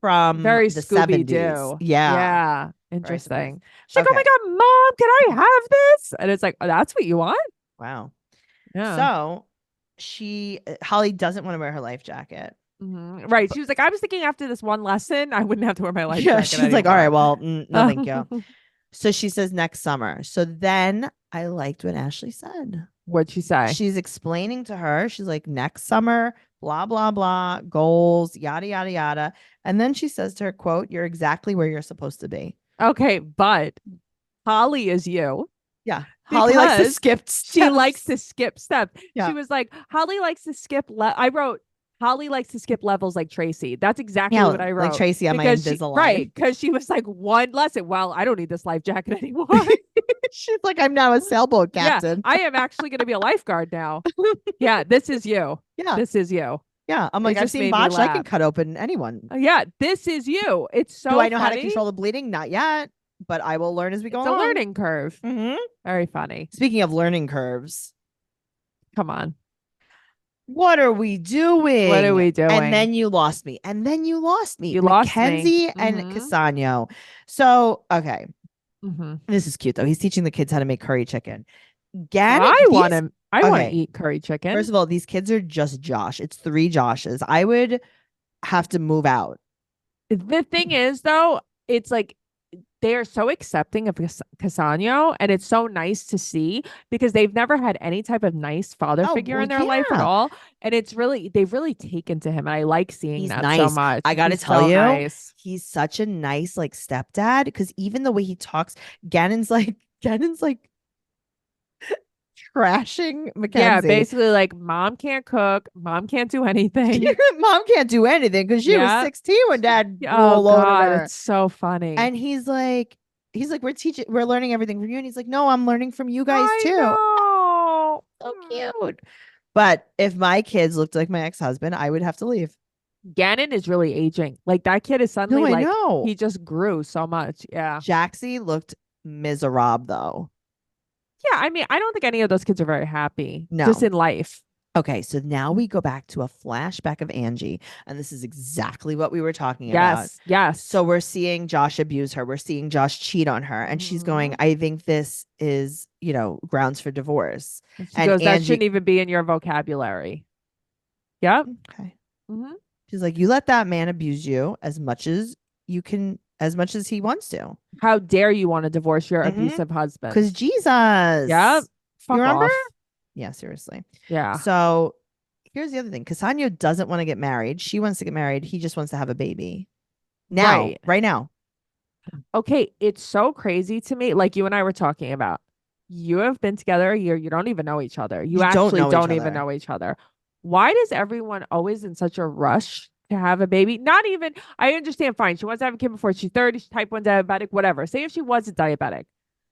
S2: from
S3: Very
S2: the
S3: Scooby
S2: 70s.
S3: Doo.
S2: Yeah.
S3: Interesting. She's like,
S2: Okay.
S3: oh my God, Mom, can I have this? And it's like, oh, that's what you want?
S2: Wow.
S3: Yeah.
S2: So Holly doesn't want to wear her life jacket.
S3: Right. She was like, I was thinking after this one lesson, I wouldn't have to wear my life
S2: Yeah,
S3: jacket
S2: she's like, all right,
S3: anymore.
S2: well, no, thank you. So she says next summer. So then I liked what Ashley said.
S3: What'd she say?
S2: She's explaining to her, she's like, next summer, blah, blah, blah, goals, yada, yada, yada. And then she says to her, quote, you're exactly where you're supposed to be.
S3: Okay, but Holly is you.
S2: Yeah. Holly likes to
S3: Because
S2: skip
S3: She
S2: steps.
S3: likes to skip steps.
S2: Yeah.
S3: She was like, Holly likes to skip. I wrote, Holly likes to skip levels like Tracy. That's exactly what I wrote.
S2: Like Tracy on my
S3: Because
S2: Invisalign.
S3: Right. Because she was like, one lesson. Well, I don't need this life jacket anymore.
S2: She's like, I'm now a sailboat captain.
S3: Yeah, I am actually going to be a lifeguard now. Yeah, this is you.
S2: Yeah.
S3: This is you.
S2: Yeah. I'm like, I've
S3: just
S2: seen
S3: made me
S2: botched. I can
S3: laugh.
S2: cut open anyone.
S3: Yeah, this is you. It's so
S2: Do I know how to
S3: funny.
S2: control the bleeding? Not yet, but I will learn as we go
S3: It's
S2: on.
S3: a learning curve.
S2: Mhm.
S3: Very funny.
S2: Speaking of learning curves,
S3: Come on.
S2: what are we doing?
S3: What are we doing?
S2: And then you lost me. And then you lost me.
S3: You lost me.
S2: Mackenzie and
S3: Mhm.
S2: Cassano. So, okay.
S3: Mhm.
S2: This is cute though. He's teaching the kids how to make curry chicken. Gannon,
S3: I want
S2: these-
S3: to. I want to
S2: okay.
S3: eat curry chicken.
S2: First of all, these kids are just Josh. It's 3 Joshes. I would have to move out.
S3: The thing is, though, it's like they are so accepting of Cassano, and it's so nice to see because they've never had any type of nice father figure
S2: well,
S3: in their life at
S2: yeah.
S3: all, and they've really taken to him, and I like seeing
S2: He's
S3: that
S2: nice.
S3: so much.
S2: I gotta
S3: He's
S2: tell
S3: so
S2: you,
S3: nice.
S2: he's such a nice like stepdad because even the way he talks, Gannon's like trashing Mackenzie.
S3: Yeah, basically like mom can't cook, mom can't do anything.
S2: Mom can't do anything because she was
S3: Yeah.
S2: 16 when dad
S3: Oh
S2: loaded
S3: God,
S2: her.
S3: it's so funny.
S2: And he's like, we're learning everything from you. And he's like, no, I'm learning from you guys
S3: I
S2: too.
S3: know.
S2: So cute. But if my kids looked like my ex-husband, I would have to leave.
S3: Gannon is really aging. Like that kid is suddenly
S2: No, I
S3: like
S2: know.
S3: he just grew so much. Yeah.
S2: Jaxie looked miserable though.
S3: Yeah, I mean, I don't think any of those kids are very happy.
S2: No.
S3: Just in life.
S2: Okay, so now we go back to a flashback of Angie, and this is exactly what we were talking about.
S3: Yes. Yes.
S2: So we're seeing Josh abuse her. We're seeing Josh cheat on her, and she's going, I think this is, grounds for divorce.
S3: And she
S2: and
S3: goes, that
S2: Angie-
S3: shouldn't even be in your vocabulary. Yep.
S2: Okay.
S3: Mhm.
S2: She's like, you let that man abuse you as much as you can, as much as he wants to.
S3: How dare you want to divorce your
S2: Mhm.
S3: abusive husband?
S2: Because Jesus.
S3: Yep. Fuck
S2: You remember?
S3: off.
S2: Yeah, seriously.
S3: Yeah.
S2: So here's the other thing. Cassano doesn't want to get married. She wants to get married. He just wants to have a baby. Now, right now.
S3: Okay, it's so crazy to me. Like you and I were talking about. You have been together a year. You don't even know each other. You actually don't even know each other. Why does everyone always in such a rush to have a baby? Not even, I understand, fine. She wants to have a kid before she's 30, she's type 1 diabetic, whatever. Say if she wasn't diabetic,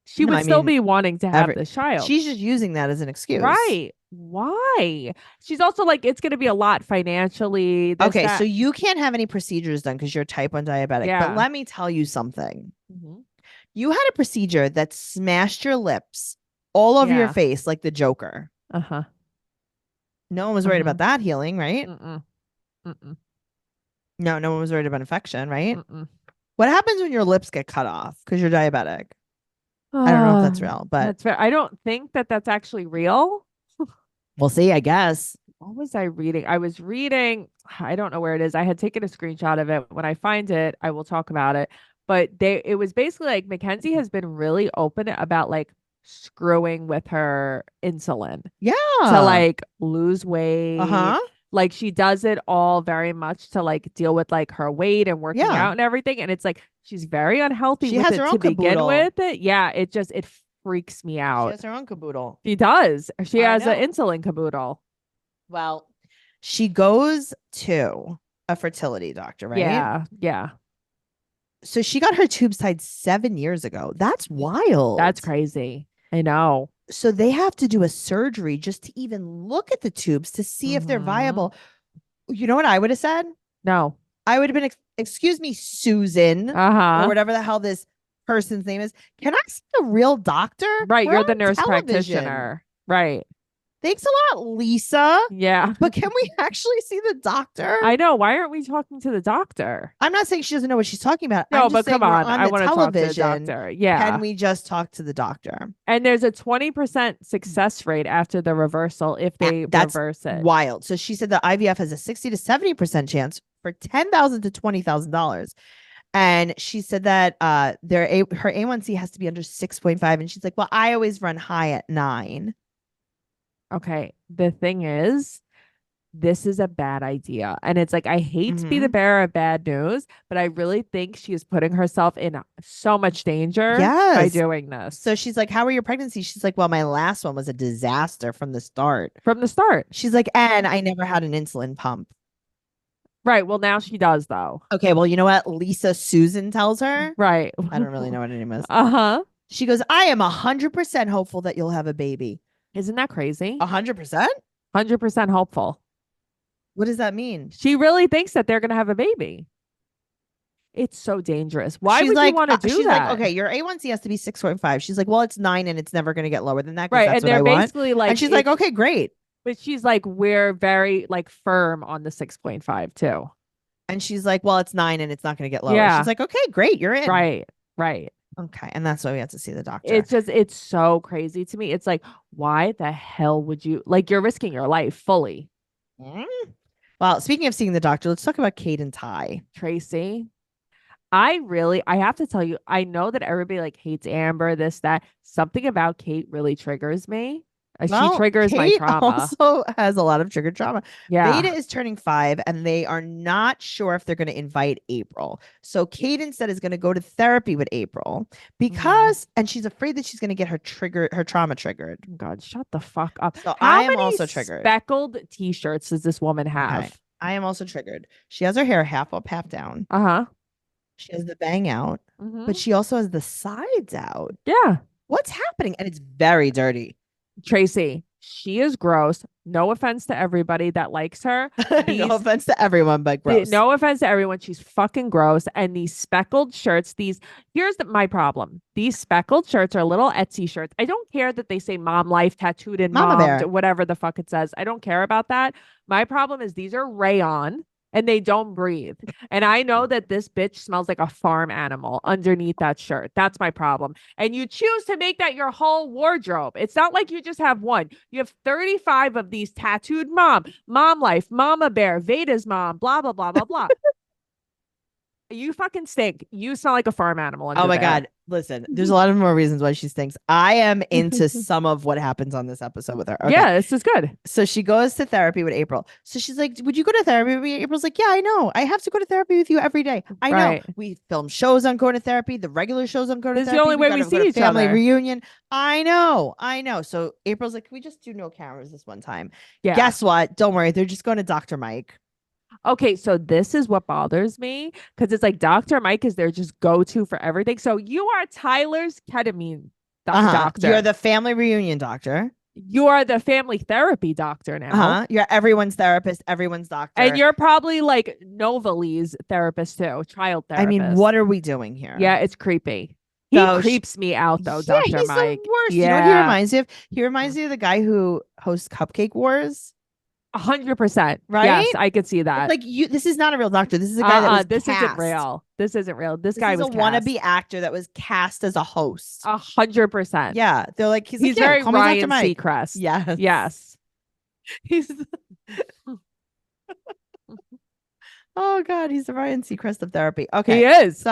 S3: she would still be wanting to have this child.
S2: She's just using that as an excuse.
S3: Right. Why? She's also like, it's going to be a lot financially.
S2: Okay, so you can't have any procedures done because you're type 1 diabetic.
S3: Yeah.
S2: But let me tell you something.
S3: Mhm.
S2: You had a procedure that smashed your lips all over your
S3: Yeah.
S2: face like the Joker.
S3: Uh-huh.
S2: No one was worried about that healing, right?
S3: Mm-mm. Mm-mm.
S2: No one was worried about infection, right?
S3: Mm-mm.
S2: What happens when your lips get cut off because you're diabetic? I don't know if that's real, but
S3: That's fair. I don't think that that's actually real.
S2: we'll see, I guess.
S3: What was I reading? I was reading, I don't know where it is. I had taken a screenshot of it. When I find it, I will talk about it. But it was basically like Mackenzie has been really open about like screwing with her insulin
S2: Yeah.
S3: to like lose weight.
S2: Uh-huh.
S3: Like she does it all very much to like deal with like her weight and working
S2: Yeah.
S3: out and everything. And it's like she's very unhealthy
S2: She
S3: with
S2: has
S3: it
S2: her
S3: to
S2: own
S3: begin
S2: caboodle.
S3: with. Yeah, it freaks me
S2: She
S3: out.
S2: has her own caboodle.
S3: She does. She
S2: I
S3: has an
S2: know.
S3: insulin caboodle.
S2: Well, she goes to a fertility doctor, right?
S3: Yeah. Yeah.
S2: So she got her tubes tied 7 years ago. That's wild.
S3: That's crazy. I know.
S2: So they have to do a surgery just to even look at the tubes to see if they're
S3: Mhm.
S2: viable. You know what I would have said?
S3: No.
S2: I would have been, excuse me, Susan, or
S3: Uh-huh.
S2: whatever the hell this person's name is. Can I see a real doctor?
S3: Right.
S2: We're
S3: You're the
S2: on
S3: nurse
S2: television.
S3: practitioner. Right.
S2: Thanks a lot, Lisa.
S3: Yeah.
S2: But can we actually see the doctor?
S3: I know. Why aren't we talking to the doctor?
S2: I'm not saying she doesn't know what she's talking about.
S3: No,
S2: I'm just
S3: but
S2: saying
S3: come
S2: we're
S3: on.
S2: on
S3: I
S2: the
S3: want to talk to the
S2: television.
S3: doctor. Yeah.
S2: Can we just talk to the doctor?
S3: And there's a 20% success rate after the reversal if they
S2: That's
S3: reverse it.
S2: wild. So she said that IVF has a 60 to 70% chance for $10,000 to $20,000. And she said that her A1C has to be under 6.5. And she's like, well, I always run high at 9.
S3: Okay. The thing is, this is a bad idea. And it's like, I hate to be the bearer of bad news, but I really think she is putting herself in so much danger by doing this.
S2: So she's like, how were your pregnancies? She's like, well, my last one was a disaster from the start.
S3: From the start.
S2: She's like, and I never had an insulin pump.
S3: Right. Well, now she does, though.
S2: Okay. Well, you know what Lisa Susan tells her?
S3: Right.
S2: I don't really know what her name is.
S3: Uh-huh.
S2: She goes, I am 100% hopeful that you'll have a baby.
S3: Isn't that crazy?
S2: 100%?
S3: 100% hopeful.
S2: What does that mean?
S3: She really thinks that they're going to have a baby. It's so dangerous. Why
S2: she's
S3: would
S2: like,
S3: you want to do
S2: she's
S3: that?
S2: like, okay, your A1C has to be 6.5. She's like, well, it's 9 and it's never going to get lower than that.
S3: Right.
S2: That's
S3: And they're
S2: what I
S3: basically
S2: want.
S3: like,
S2: and she's like, okay, great.
S3: But she's like, we're very like firm on the 6.5 too.
S2: And she's like, well, it's 9 and it's not going to get lower.
S3: Yeah.
S2: She's like, okay, great. You're in.
S3: Right. Right.
S2: Okay. And that's why we have to see the doctor.
S3: It's so crazy to me. It's like, why the hell would you, like, you're risking your life fully.
S2: Well, speaking of seeing the doctor, let's talk about Cate and Ty.
S3: Tracey, I have to tell you, I know that everybody like hates Amber, this, that. Something about Cate really triggers me. She triggers my
S2: Kate
S3: trauma.
S2: Also has a lot of triggered trauma.
S3: Yeah.
S2: Beta is turning 5 and they are not sure if they're going to invite April. So Kate instead is going to go to therapy with April because, and she's afraid that she's going to get her trauma triggered.
S3: God, shut the fuck up.
S2: So
S3: How
S2: I am
S3: many
S2: also triggered.
S3: Speckled t-shirts does this woman have?
S2: Okay. I am also triggered. She has her hair half up, half down.
S3: Uh-huh.
S2: She has the bang out, but she also has the sides out.
S3: Yeah.
S2: What's happening? And it's very dirty.
S3: Tracey, she is gross. No offense to everybody that likes her.
S2: No offense to everyone, but gross.
S3: No offense to everyone. She's fucking gross. And these speckled shirts, here's my problem. These speckled shirts are little Etsy shirts. I don't care that they say mom life tattooed in
S2: Mama Bear.
S3: whatever the fuck it says. I don't care about that. My problem is these are rayon and they don't breathe. And I know that this bitch smells like a farm animal underneath that shirt. That's my problem. And you choose to make that your whole wardrobe. It's not like you just have one. You have 35 of these tattooed mom life, mama bear, Veda's mom, blah, blah, blah, blah, blah. You fucking stink. You smell like a farm animal.
S2: Oh my God. Listen, there's a lot of more reasons why she stinks. I am into some of what happens on this episode with her. Okay.
S3: Yeah, this is good.
S2: So she goes to therapy with April. So she's like, would you go to therapy with me? April's like, yeah, I know. I have to go to therapy with you every day. I know. We film shows on going to therapy. The regular shows on going to therapy.
S3: This is the only way we see each
S2: family
S3: other.
S2: reunion. I know. So April's like, can we just do no cameras this one time?
S3: Yeah.
S2: Guess what? Don't worry. They're just going to Dr. Mike.
S3: Okay, so this is what bothers me because it's like Dr. Mike is their just go-to for everything. So you are Tyler's ketamine doctor.
S2: You're the family reunion doctor.
S3: You are the family therapy doctor now.
S2: You're everyone's therapist, everyone's doctor.
S3: And you're probably like Novali's therapist too, child therapist.
S2: I mean, what are we doing here?
S3: Yeah, it's creepy. He creeps me out though, Dr.
S2: He's
S3: Mike.
S2: the worst.
S3: Yeah.
S2: You know what he reminds me of? He reminds me of the guy who hosts Cupcake Wars.
S3: 100%.
S2: Right?
S3: Yes, I could see that.
S2: Like this is not a real doctor. This is a guy that was
S3: this
S2: cast.
S3: isn't real. This isn't real. This guy was
S2: a wannabe actor that was cast as a host.
S3: 100%.
S2: Yeah. They're like, he's like,
S3: very
S2: call me Dr.
S3: Ryan
S2: Mike.
S3: Seacrest.
S2: Yes.
S3: Yes.
S2: He's oh God, he's the Ryan Seacrest of therapy. Okay.
S3: He is.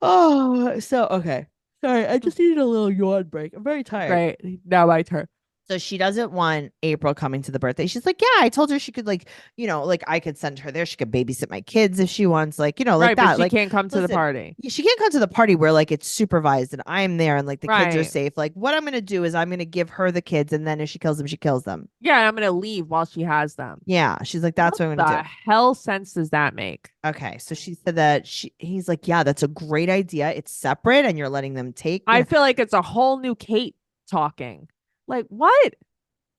S2: Okay. Sorry, I just needed a little yawn break. I'm very tired.
S3: Right. Now my turn.
S2: So she doesn't want April coming to the birthday. She's like, yeah, I told her she could like I could send her there. She could babysit my kids if she wants, like that.
S3: But she
S2: like,
S3: can't come to the party.
S2: She can't come to the party where like it's supervised and I'm there and like the kids are
S3: Right.
S2: safe. Like what I'm going to do is I'm going to give her the kids. And then if she kills them, she kills them.
S3: Yeah, I'm going to leave while she has them.
S2: Yeah. She's like, that's what I'm going to
S3: The
S2: do.
S3: hell sense does that make?
S2: Okay. So she said that he's like, yeah, that's a great idea. It's separate and you're letting them take.
S3: I feel like it's a whole new Cate talking. Like what?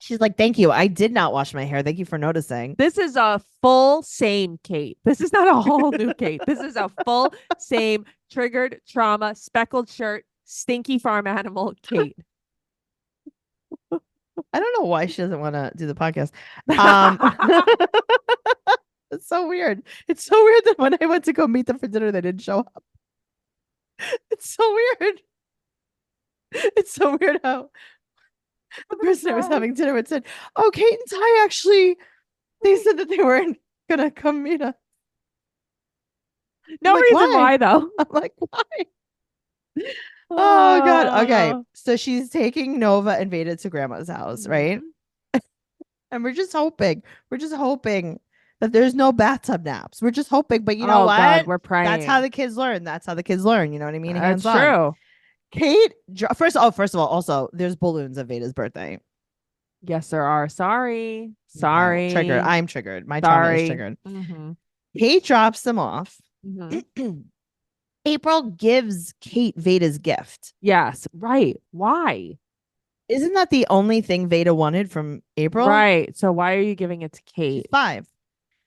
S2: She's like, thank you. I did not wash my hair. Thank you for noticing.
S3: This is a full same Cate. This is not a whole new Cate. This is a full same triggered trauma, speckled shirt, stinky farm animal Cate.
S2: I don't know why she doesn't want to do the podcast. It's so weird. It's so weird that when I went to go meet them for dinner, they didn't show up. It's so weird. It's so weird how the person I was having dinner with said, "Oh, Kate and Ty actually, they said that they weren't gonna come meet us."
S3: No
S2: like,
S3: reason
S2: why?
S3: why though.
S2: I'm like, why? Oh God. Okay. So she's taking Nova and Veda to grandma's house, right? And we're just hoping that there's no bathtub naps. We're just hoping, but you know
S3: Oh
S2: what?
S3: God, we're praying.
S2: That's how the kids learn. That's how the kids learn. You know what I mean?
S3: That's
S2: Hands on.
S3: true.
S2: Kate, first of all, also there's balloons at Veda's birthday.
S3: Yes, there are. Sorry.
S2: Okay, triggered. I'm triggered. My trauma is triggered. Kate drops them off. April gives Kate Veda's gift.
S3: Yes. Right. Why?
S2: Isn't that the only thing Veda wanted from April?
S3: Right. So why are you giving it to Kate?
S2: She's 5.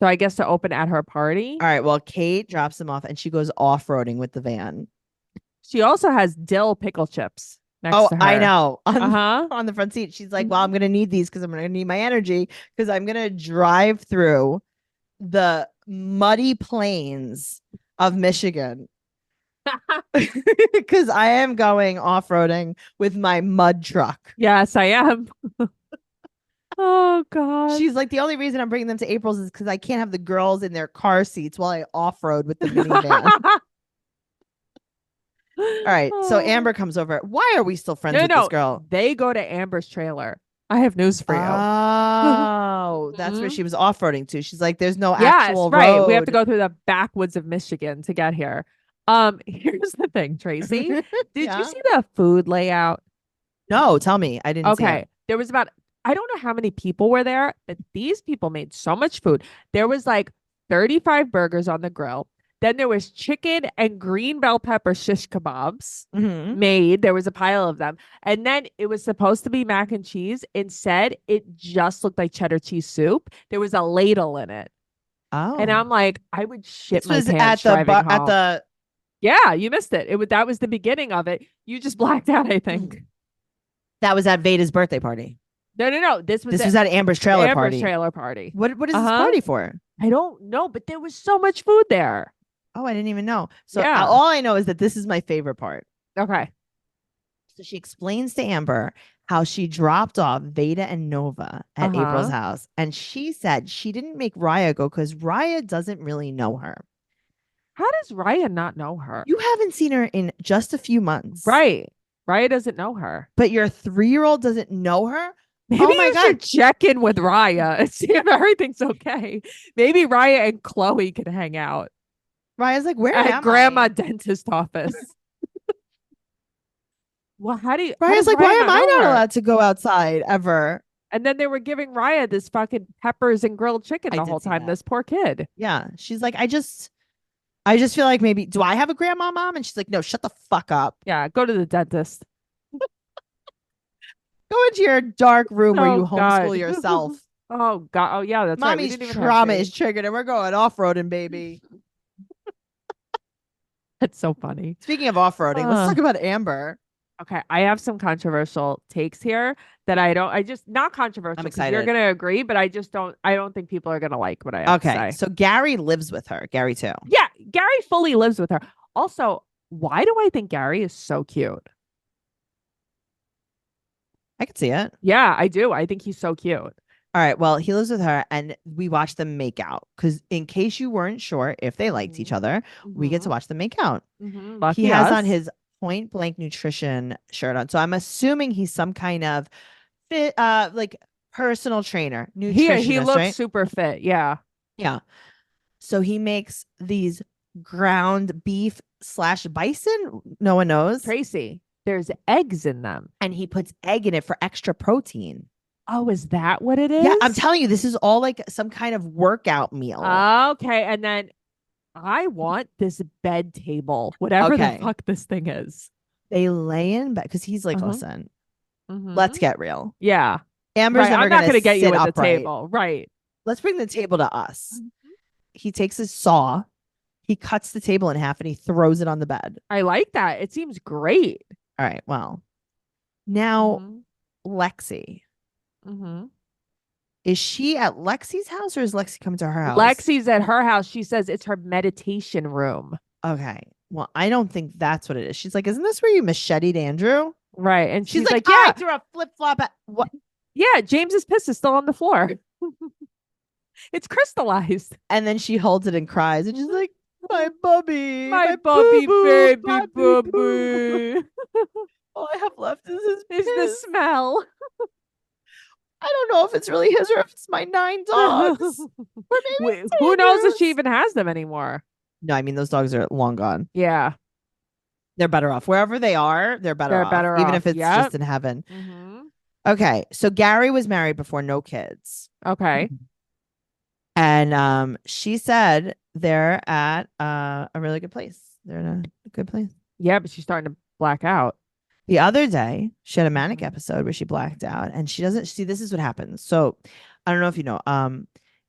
S3: So I guess to open at her party.
S2: All right. Well, Kate drops them off and she goes off-roading with the van.
S3: She also has dill pickle chips next to her.
S2: I know.
S3: Uh-huh.
S2: On the front seat. She's like, well, I'm going to need these because I'm going to need my energy because I'm going to drive through the muddy plains of Michigan because I am going off-roading with my mud truck.
S3: Yes, I am. Oh God.
S2: She's like, the only reason I'm bringing them to April's is because I can't have the girls in their car seats while I off-road with the minivan. All right. So Amber comes over. Why are we still friends with this girl?
S3: They go to Amber's trailer. I have news for you.
S2: Oh, that's where she was off-roading to. She's like, there's no actual
S3: right.
S2: road.
S3: We have to go through the backwoods of Michigan to get here. Here's the thing, Tracey. Did you see the food layout?
S2: No, tell me. I didn't see it.
S3: There was about, I don't know how many people were there, but these people made so much food. There was like 35 burgers on the grill. Then there was chicken and green bell pepper shish kebabs made. There was a pile of them. And then it was supposed to be mac and cheese. Instead, it just looked like cheddar cheese soup. There was a ladle in it.
S2: Oh.
S3: And I'm like, I would shit
S2: this
S3: my
S2: was
S3: pants
S2: at the
S3: driving home.
S2: at the
S3: Yeah, you missed it. That was the beginning of it. You just blacked out, I think.
S2: That was at Veda's birthday party.
S3: No. This was
S2: at Amber's trailer party.
S3: Amber's trailer party.
S2: What is this party for?
S3: I don't know, but there was so much food there.
S2: Oh, I didn't even know. So
S3: Yeah.
S2: all I know is that this is my favorite part.
S3: Okay.
S2: So she explains to Amber how she dropped off Veda and Nova at April's house. And she said she didn't make Raya go because Raya doesn't really know her.
S3: How does Raya not know her?
S2: You haven't seen her in just a few months.
S3: Right. Raya doesn't know her.
S2: But your 3-year-old doesn't know her?
S3: Maybe you should check in with Raya and see if everything's okay. Maybe Raya and Chloe can hang out.
S2: Raya's like, where
S3: at
S2: am
S3: grandma
S2: I?
S3: dentist office. Well,
S2: Raya's like, why am I not allowed to go outside ever?
S3: And then they were giving Raya this fucking peppers and grilled chicken the whole time. This poor kid.
S2: Yeah. She's like, I just feel like maybe, do I have a grandma mom? And she's like, no, shut the fuck up.
S3: Yeah, go to the dentist.
S2: Go into your dark room where you homeschool yourself.
S3: Oh God. Oh yeah, that's
S2: Mommy's
S3: right. Mommy's
S2: trauma is triggered and we're going off-roading, baby.
S3: That's so funny.
S2: Speaking of off-roading, let's talk about Amber.
S3: Okay, I have some controversial takes here that not controversial.
S2: I'm excited.
S3: You're gonna agree, but I don't think people are gonna like what I have to say.
S2: So Gary lives with her. Gary too.
S3: Yeah, Gary fully lives with her. Also, why do I think Gary is so cute?
S2: I could see it.
S3: Yeah, I do. I think he's so cute.
S2: All right. Well, he lives with her and we watch them make out. Because in case you weren't sure if they liked each other, we get to watch them make out. He has on his Point Blank Nutrition shirt on. So I'm assuming he's some kind of fit, like personal trainer. Nutritionist,
S3: he looks
S2: right?
S3: super fit. Yeah.
S2: Yeah. So he makes these ground beef / bison. No one knows.
S3: Tracey, there's eggs in them.
S2: And he puts egg in it for extra protein.
S3: Oh, is that what it is?
S2: Yeah, I'm telling you, this is all like some kind of workout meal.
S3: Okay. And then I want this bed table, whatever the fuck this thing is.
S2: They lay in bed because he's like, listen, let's get real.
S3: Yeah.
S2: Amber's
S3: Right.
S2: never
S3: I'm not
S2: going
S3: gonna get you
S2: sit
S3: at the
S2: upright.
S3: table. Right.
S2: Let's bring the table to us.
S3: Mm-hmm.
S2: He takes his saw, he cuts the table in half, and he throws it on the bed.
S3: I like that. It seems great.
S2: All right. Well, now
S3: Mhm.
S2: Lexi.
S3: Mhm.
S2: Is she at Lexi's house or is Lexi coming to her house?
S3: Lexi's at her house. She says it's her meditation room.
S2: Okay. Well, I don't think that's what it is. She's like, isn't this where you macheted Andrew?
S3: Right. And
S2: She's
S3: she's
S2: like,
S3: like, yeah,
S2: I threw a flip flop at what?
S3: yeah, James's piss is still on the floor. It's crystallized.
S2: And then she holds it and cries, and she's like, my bubby,
S3: My
S2: boo
S3: Bobby
S2: boo,
S3: baby
S2: bubby boo.
S3: Bobby.
S2: All I have left is his
S3: Is the
S2: piss.
S3: smell.
S2: I don't know if it's really his or if it's my 9 dogs. Or maybe
S3: Wait,
S2: it's
S3: who knows if
S2: Andrew's.
S3: she even has them anymore?
S2: No, I mean those dogs are long gone.
S3: Yeah.
S2: They're better off. Wherever they are, they're better
S3: They're
S2: off.
S3: better
S2: Even
S3: off.
S2: if it's
S3: Yep.
S2: just in heaven.
S3: Mm-hmm.
S2: Okay. So Gary was married before, no kids.
S3: Okay.
S2: And she said they're at a really good place. They're in a good place.
S3: Yeah, but she's starting to black out.
S2: The other day, she had a manic
S3: Mhm.
S2: episode where she blacked out, and she doesn't see. This is what happens. So, I don't know if you know.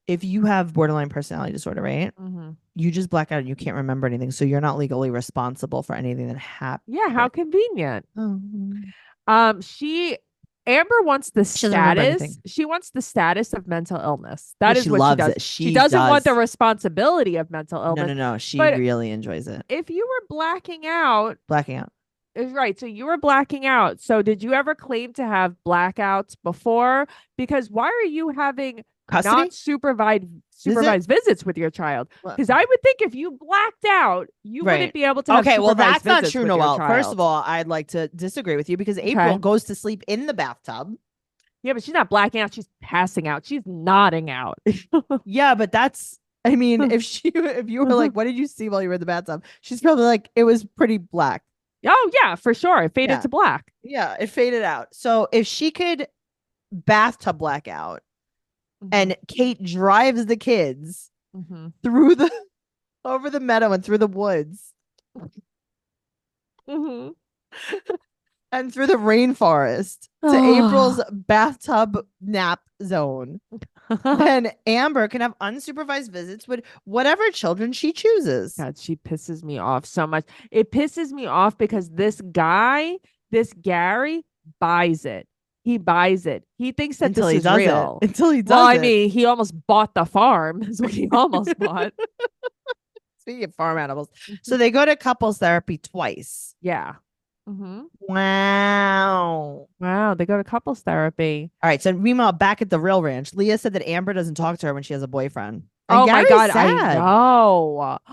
S2: If you have borderline personality disorder, right?
S3: Mm-hmm.
S2: You just black out and you can't remember anything, so you're not legally responsible for anything that happened.
S3: Yeah, how convenient.
S2: Oh.
S3: Amber wants the
S2: She doesn't remember
S3: status.
S2: anything.
S3: She wants the status of mental illness.
S2: Yeah,
S3: That is
S2: she
S3: what she
S2: loves
S3: does.
S2: it.
S3: She
S2: She
S3: doesn't want the
S2: does.
S3: responsibility of mental illness.
S2: No. She
S3: But
S2: really enjoys it.
S3: if you were blacking out,
S2: Blacking out.
S3: is right. So you were blacking out. So did you ever claim to have blackouts before? Because why are you having
S2: Custody?
S3: not supervised visits with your child?
S2: What?
S3: Because I would think if you blacked out, you
S2: Right.
S3: wouldn't be able to have
S2: Okay, well,
S3: supervised
S2: that's not
S3: visits
S2: true,
S3: with your
S2: Noelle. First
S3: child.
S2: of all, I'd like to disagree with you because April goes to sleep in the bathtub.
S3: Yeah, but she's not blacking out. She's passing out. She's nodding out.
S2: Yeah, but that's, I mean, if you were like, what did you see while you were in the bathtub? She's probably like, it was pretty black.
S3: Oh, yeah, for sure. It faded
S2: Yeah.
S3: to black.
S2: Yeah, it faded out. So if she could bathtub blackout and Cate drives the kids
S3: Mm-hmm.
S2: through over the meadow and through the woods
S3: Mm-hmm.
S2: and through the rainforest to April's bathtub nap zone, then Amber can have unsupervised visits with whatever children she chooses.
S3: God, she pisses me off so much. It pisses me off because this guy, this Gary, buys it. He buys it. He thinks that
S2: Until
S3: this
S2: he
S3: is
S2: does
S3: real.
S2: it. Until he does
S3: Well, I
S2: it.
S3: mean, he almost bought the farm. Is what he almost bought.
S2: Speaking of farm animals. So they go to couples therapy twice.
S3: Yeah. Mm-hmm.
S2: Wow.
S3: Wow, they go to couples therapy.
S2: All right. So meanwhile, back at the real ranch, Leah said that Amber doesn't talk to her when she has a boyfriend. And
S3: Oh
S2: Gary's
S3: my God,
S2: sad.
S3: I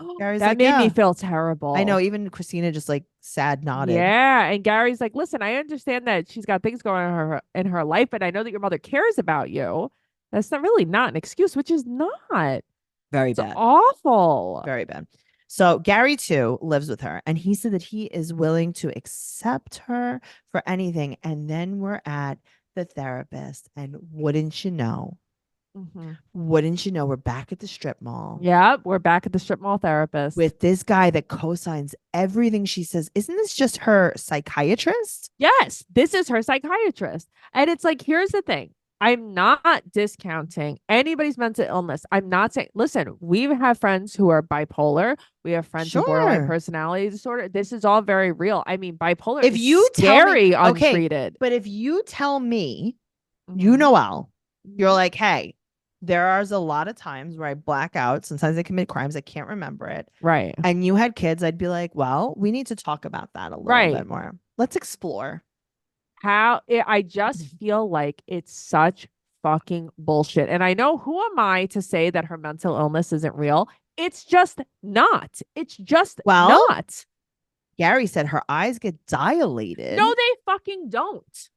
S3: know.
S2: Gary's
S3: That
S2: like,
S3: made me
S2: yeah.
S3: feel terrible.
S2: I know. Even Christina just like sad nodded.
S3: Yeah, and Gary's like, listen, I understand that she's got things going on in her life, and I know that your mother cares about you. That's not really not an excuse, which is not.
S2: Very
S3: It's
S2: bad.
S3: awful.
S2: Very bad. So Gary too lives with her, and he said that he is willing to accept her for anything. And then we're at the therapist, and wouldn't you know, we're back at the strip mall.
S3: Yep, we're back at the strip mall therapist.
S2: With this guy that co-signs everything she says. Isn't this just her psychiatrist?
S3: Yes, this is her psychiatrist. And it's like, here's the thing. I'm not discounting anybody's mental illness. I'm not saying, listen, we have friends who are bipolar. We have friends with borderline
S2: Sure.
S3: personality disorder. This is all very real. I mean, bipolar
S2: If
S3: is
S2: you tell me-
S3: scary
S2: okay,
S3: untreated.
S2: But if you tell me, you
S3: Mhm.
S2: Noelle, you're like, hey, there is a lot of times where I black out. Sometimes I commit crimes. I can't remember it.
S3: Right.
S2: And you had kids, I'd be like, well, we need to talk about that a little
S3: Right.
S2: bit more. Let's explore.
S3: I just feel like it's such fucking bullshit. And I know, who am I to say that her mental illness isn't real? It's just not. It's just
S2: Well,
S3: not.
S2: Gary said her eyes get dilated.
S3: No, they fucking don't.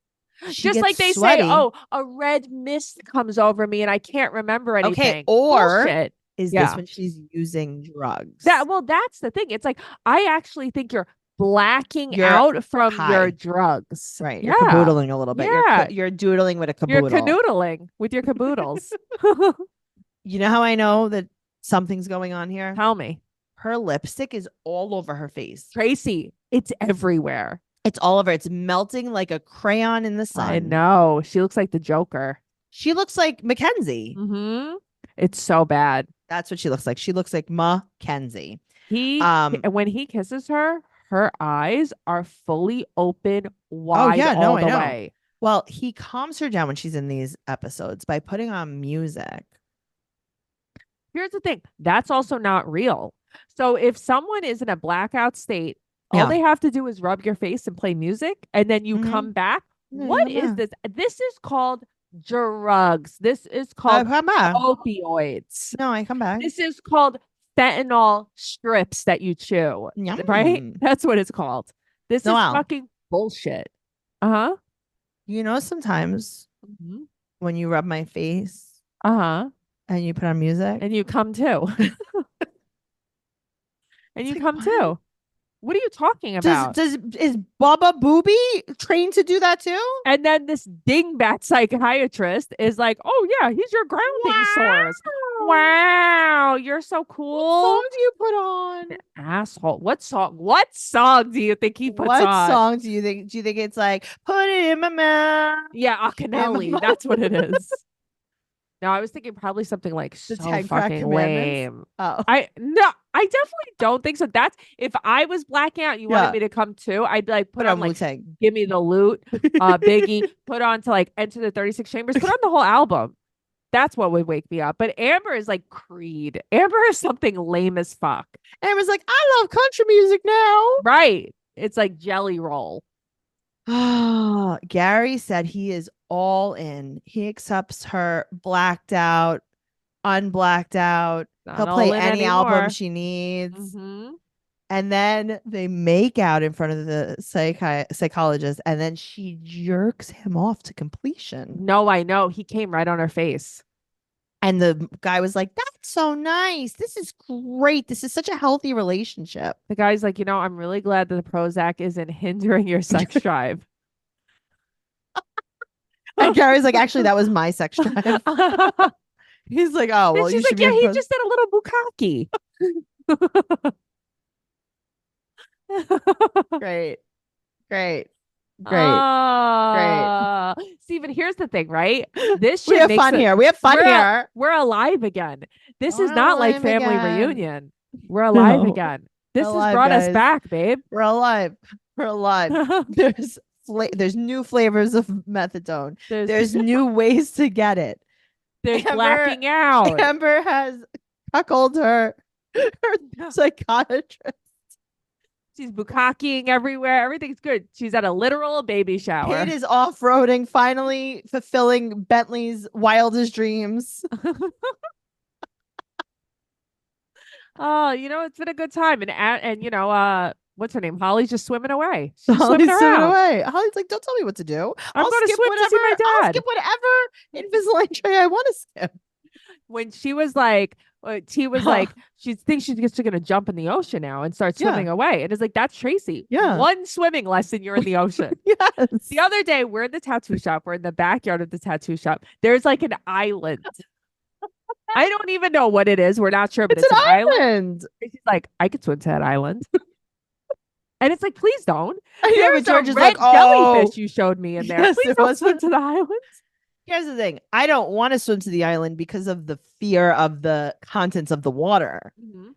S2: She
S3: Just
S2: gets
S3: like they
S2: sweaty.
S3: say, oh, a red mist comes over me and I can't remember anything.
S2: Okay, or
S3: Bullshit.
S2: is
S3: Yeah.
S2: this when she's using drugs?
S3: That's the thing. It's like, I actually think you're blacking
S2: You're
S3: out from
S2: high.
S3: your drugs.
S2: Right.
S3: Yeah.
S2: You're caboodling a little bit.
S3: Yeah.
S2: You're doodling with a
S3: You're
S2: caboodle.
S3: canoodling with your caboodles.
S2: You know how I know that something's going on here?
S3: Tell me.
S2: Her lipstick is all over her face.
S3: Tracey, it's everywhere.
S2: It's all over. It's melting like a crayon in the sun.
S3: I know. She looks like the Joker.
S2: She looks like Mackenzie.
S3: Mm-hmm. It's so bad.
S2: That's what she looks like. She looks like Mackenzie.
S3: When he kisses her, her eyes are fully open, wide all the way.
S2: Well, he calms her down when she's in these episodes by putting on music.
S3: Here's the thing. That's also not real. So if someone is in a blackout state, all they have to do is rub your face and play music, and then you come back. What is this? This is called drugs. This is called opioids.
S2: No, I come back.
S3: This is called fentanyl strips that you chew.
S2: Yum.
S3: Right? That's what it's called. This is fucking bullshit. Uh-huh.
S2: You know, sometimes when you rub my face and you put on music.
S3: And you come too. And you come too. What are you talking about?
S2: Is Baba Booby trained to do that too?
S3: And then this dingbat psychiatrist is like, oh yeah, he's your grounding source. Wow, you're so cool.
S2: What song do you put on?
S3: Asshole. What song do you think he puts on?
S2: What song do you think? Do you think it's like put it in my mouth?
S3: Yeah, Akinelli. That's what it is. No, I was thinking probably something like
S2: The
S3: so
S2: 10
S3: fucking lame.
S2: Oh,
S3: I definitely don't think so. That's if I was blacking out, you wanted me to come too. I'd be like, put on like
S2: Wu-Tang.
S3: Give Me the Loot, Biggie, put on to like Enter the 36 Chambers, put on the whole album. That's what would wake me up. But Amber is like Creed. Amber is something lame as fuck.
S2: Amber's like, I love country music now.
S3: Right. It's like Jelly Roll.
S2: Gary said he is all in. He accepts her blacked out, unblacked out. He'll play any album she needs. And then they make out in front of the psychologist, and then she jerks him off to completion.
S3: No, I know. He came right on her face.
S2: And the guy was like, that's so nice. This is great. This is such a healthy relationship.
S3: The guy's like, I'm really glad that the Prozac isn't hindering your sex drive.
S2: And Gary's like, actually, that was my sex drive. He's like, oh, well,
S3: and she's like, yeah, he just did a little bukkake.
S2: Great.
S3: Steven, here's the thing, right? This
S2: we have fun here.
S3: We're alive again. This is not like family reunion. We're alive again. This has brought us back, babe.
S2: We're alive. There's new flavors of methadone. There's new ways to get it.
S3: There's blacking out.
S2: Amber has cuckolded her psychiatrist.
S3: She's bukkakeing everywhere. Everything's good. She's at a literal baby shower.
S2: Kate is off-roading, finally fulfilling Bentley's wildest dreams.
S3: Oh, it's been a good time. And what's her name? Holly's just swimming away. She's
S2: Holly's
S3: swimming away.
S2: Holly's like, don't tell me what to do.
S3: I'm going to swim to see my dad.
S2: I'll skip whatever Invisalign tray I want to skip.
S3: When she was like, T was like, she thinks she's just going to jump in the ocean now and start swimming away. And it's like, that's Tracey.
S2: Yeah.
S3: One swimming lesson, you're in the ocean.
S2: Yes.
S3: The other day, we're in the tattoo shop. We're in the backyard of the tattoo shop. There's like an island. I don't even know what it is. We're not sure, but it's an island. And she's like, I could swim to that island. And it's like, please don't. There's a red jellyfish you showed me in there.
S2: Yes,
S3: please don't swim to the island.
S2: Here's the thing. I don't want to swim to the island because of the fear of the contents of the water,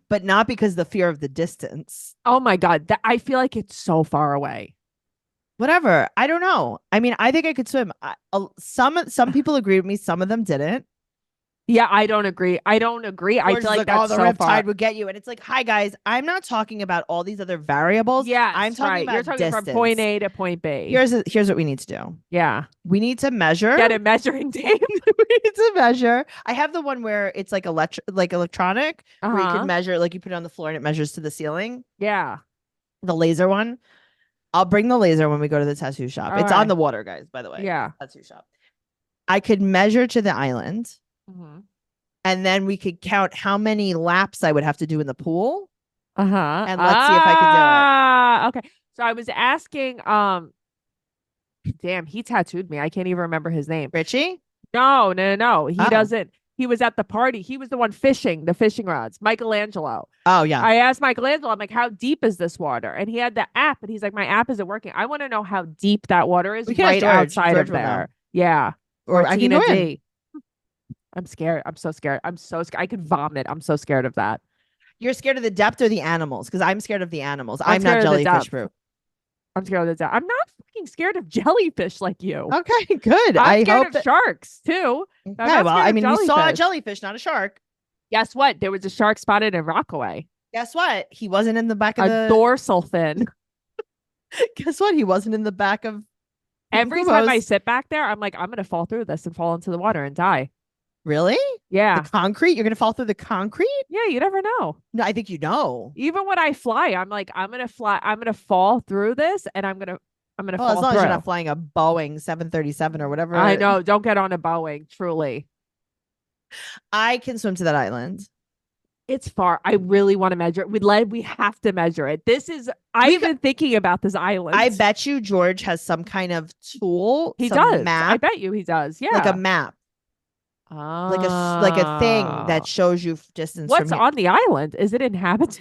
S2: but not because the fear of the distance.
S3: Oh my God. I feel like it's so far away.
S2: Whatever. I don't know. I mean, I think I could swim. Some people agreed with me. Some of them didn't.
S3: Yeah, I don't agree. I feel like that's
S2: the
S3: so
S2: riptide
S3: far.
S2: would get you. And it's like, hi guys, I'm not talking about all these other variables.
S3: Yeah,
S2: I'm talking about
S3: You're talking
S2: distance.
S3: from point A to point B.
S2: Here's what we need to do.
S3: Yeah.
S2: We need to measure.
S3: Get a measuring tape.
S2: We need to measure. I have the one where it's like electronic, where you can measure, like you put it on the floor and it measures to the ceiling.
S3: Yeah.
S2: The laser one. I'll bring the laser when we go to the tattoo shop.
S3: All
S2: it's
S3: right.
S2: on the water, guys, by the way.
S3: Yeah.
S2: Tattoo shop. I could measure to the island.
S3: Mm-hmm.
S2: And then we could count how many laps I would have to do in the pool.
S3: And
S2: let's see if I
S3: could do it. Okay. So I was asking, damn, he tattooed me. I can't even remember his name.
S2: Richie?
S3: No. He doesn't. He was at the party. He was the one fishing the fishing rods. Michelangelo.
S2: Oh yeah.
S3: I asked Michelangelo, I'm like, how deep is this water? And he had the app, and he's like, my app isn't working. I want to know how deep that water is
S2: We can ask
S3: right
S2: George.
S3: outside
S2: George
S3: of
S2: will know.
S3: there. Yeah.
S2: Or I can
S3: Martina
S2: go in.
S3: D. I'm scared. I'm so scared. I'm so scared. I could vomit. I'm so scared of that.
S2: You're scared of the depth or the animals? Because I'm scared of the animals.
S3: I'm
S2: I'm not
S3: scared of the
S2: jellyfish
S3: depth.
S2: proof.
S3: I'm scared of that. I'm not fucking scared of jellyfish like you.
S2: Okay, good.
S3: I'm
S2: I
S3: scared
S2: hope
S3: of
S2: that.
S3: sharks too.
S2: Okay,
S3: not
S2: well,
S3: scared
S2: I
S3: of
S2: mean, we saw a
S3: jellyfish.
S2: jellyfish, not a shark.
S3: Guess what? There was a shark spotted in Rockaway.
S2: Guess what? He wasn't in the back of
S3: A
S2: the.
S3: dorsal fin.
S2: Guess what? He wasn't in the back of.
S3: Every time I
S2: Kumos.
S3: sit back there, I'm like, I'm gonna fall through this and fall into the water and die.
S2: Really?
S3: Yeah.
S2: The concrete? You're gonna fall through the concrete?
S3: Yeah, you never know.
S2: No, I think you know.
S3: Even when I fly, I'm like, I'm gonna fly, I'm gonna fall through this and I'm gonna
S2: Well,
S3: fall
S2: as long
S3: through.
S2: as you're not flying a Boeing 737 or whatever.
S3: I know. Don't get on a Boeing, truly.
S2: I can swim to that island.
S3: It's far. I really want to measure it. We have to measure it. I've been thinking about this island.
S2: I bet you George has some kind of tool.
S3: He
S2: some
S3: does.
S2: Map,
S3: I bet you he does. Yeah.
S2: like a map, like a thing that shows you distance.
S3: What's
S2: from here.
S3: on the island? Is it inhabited?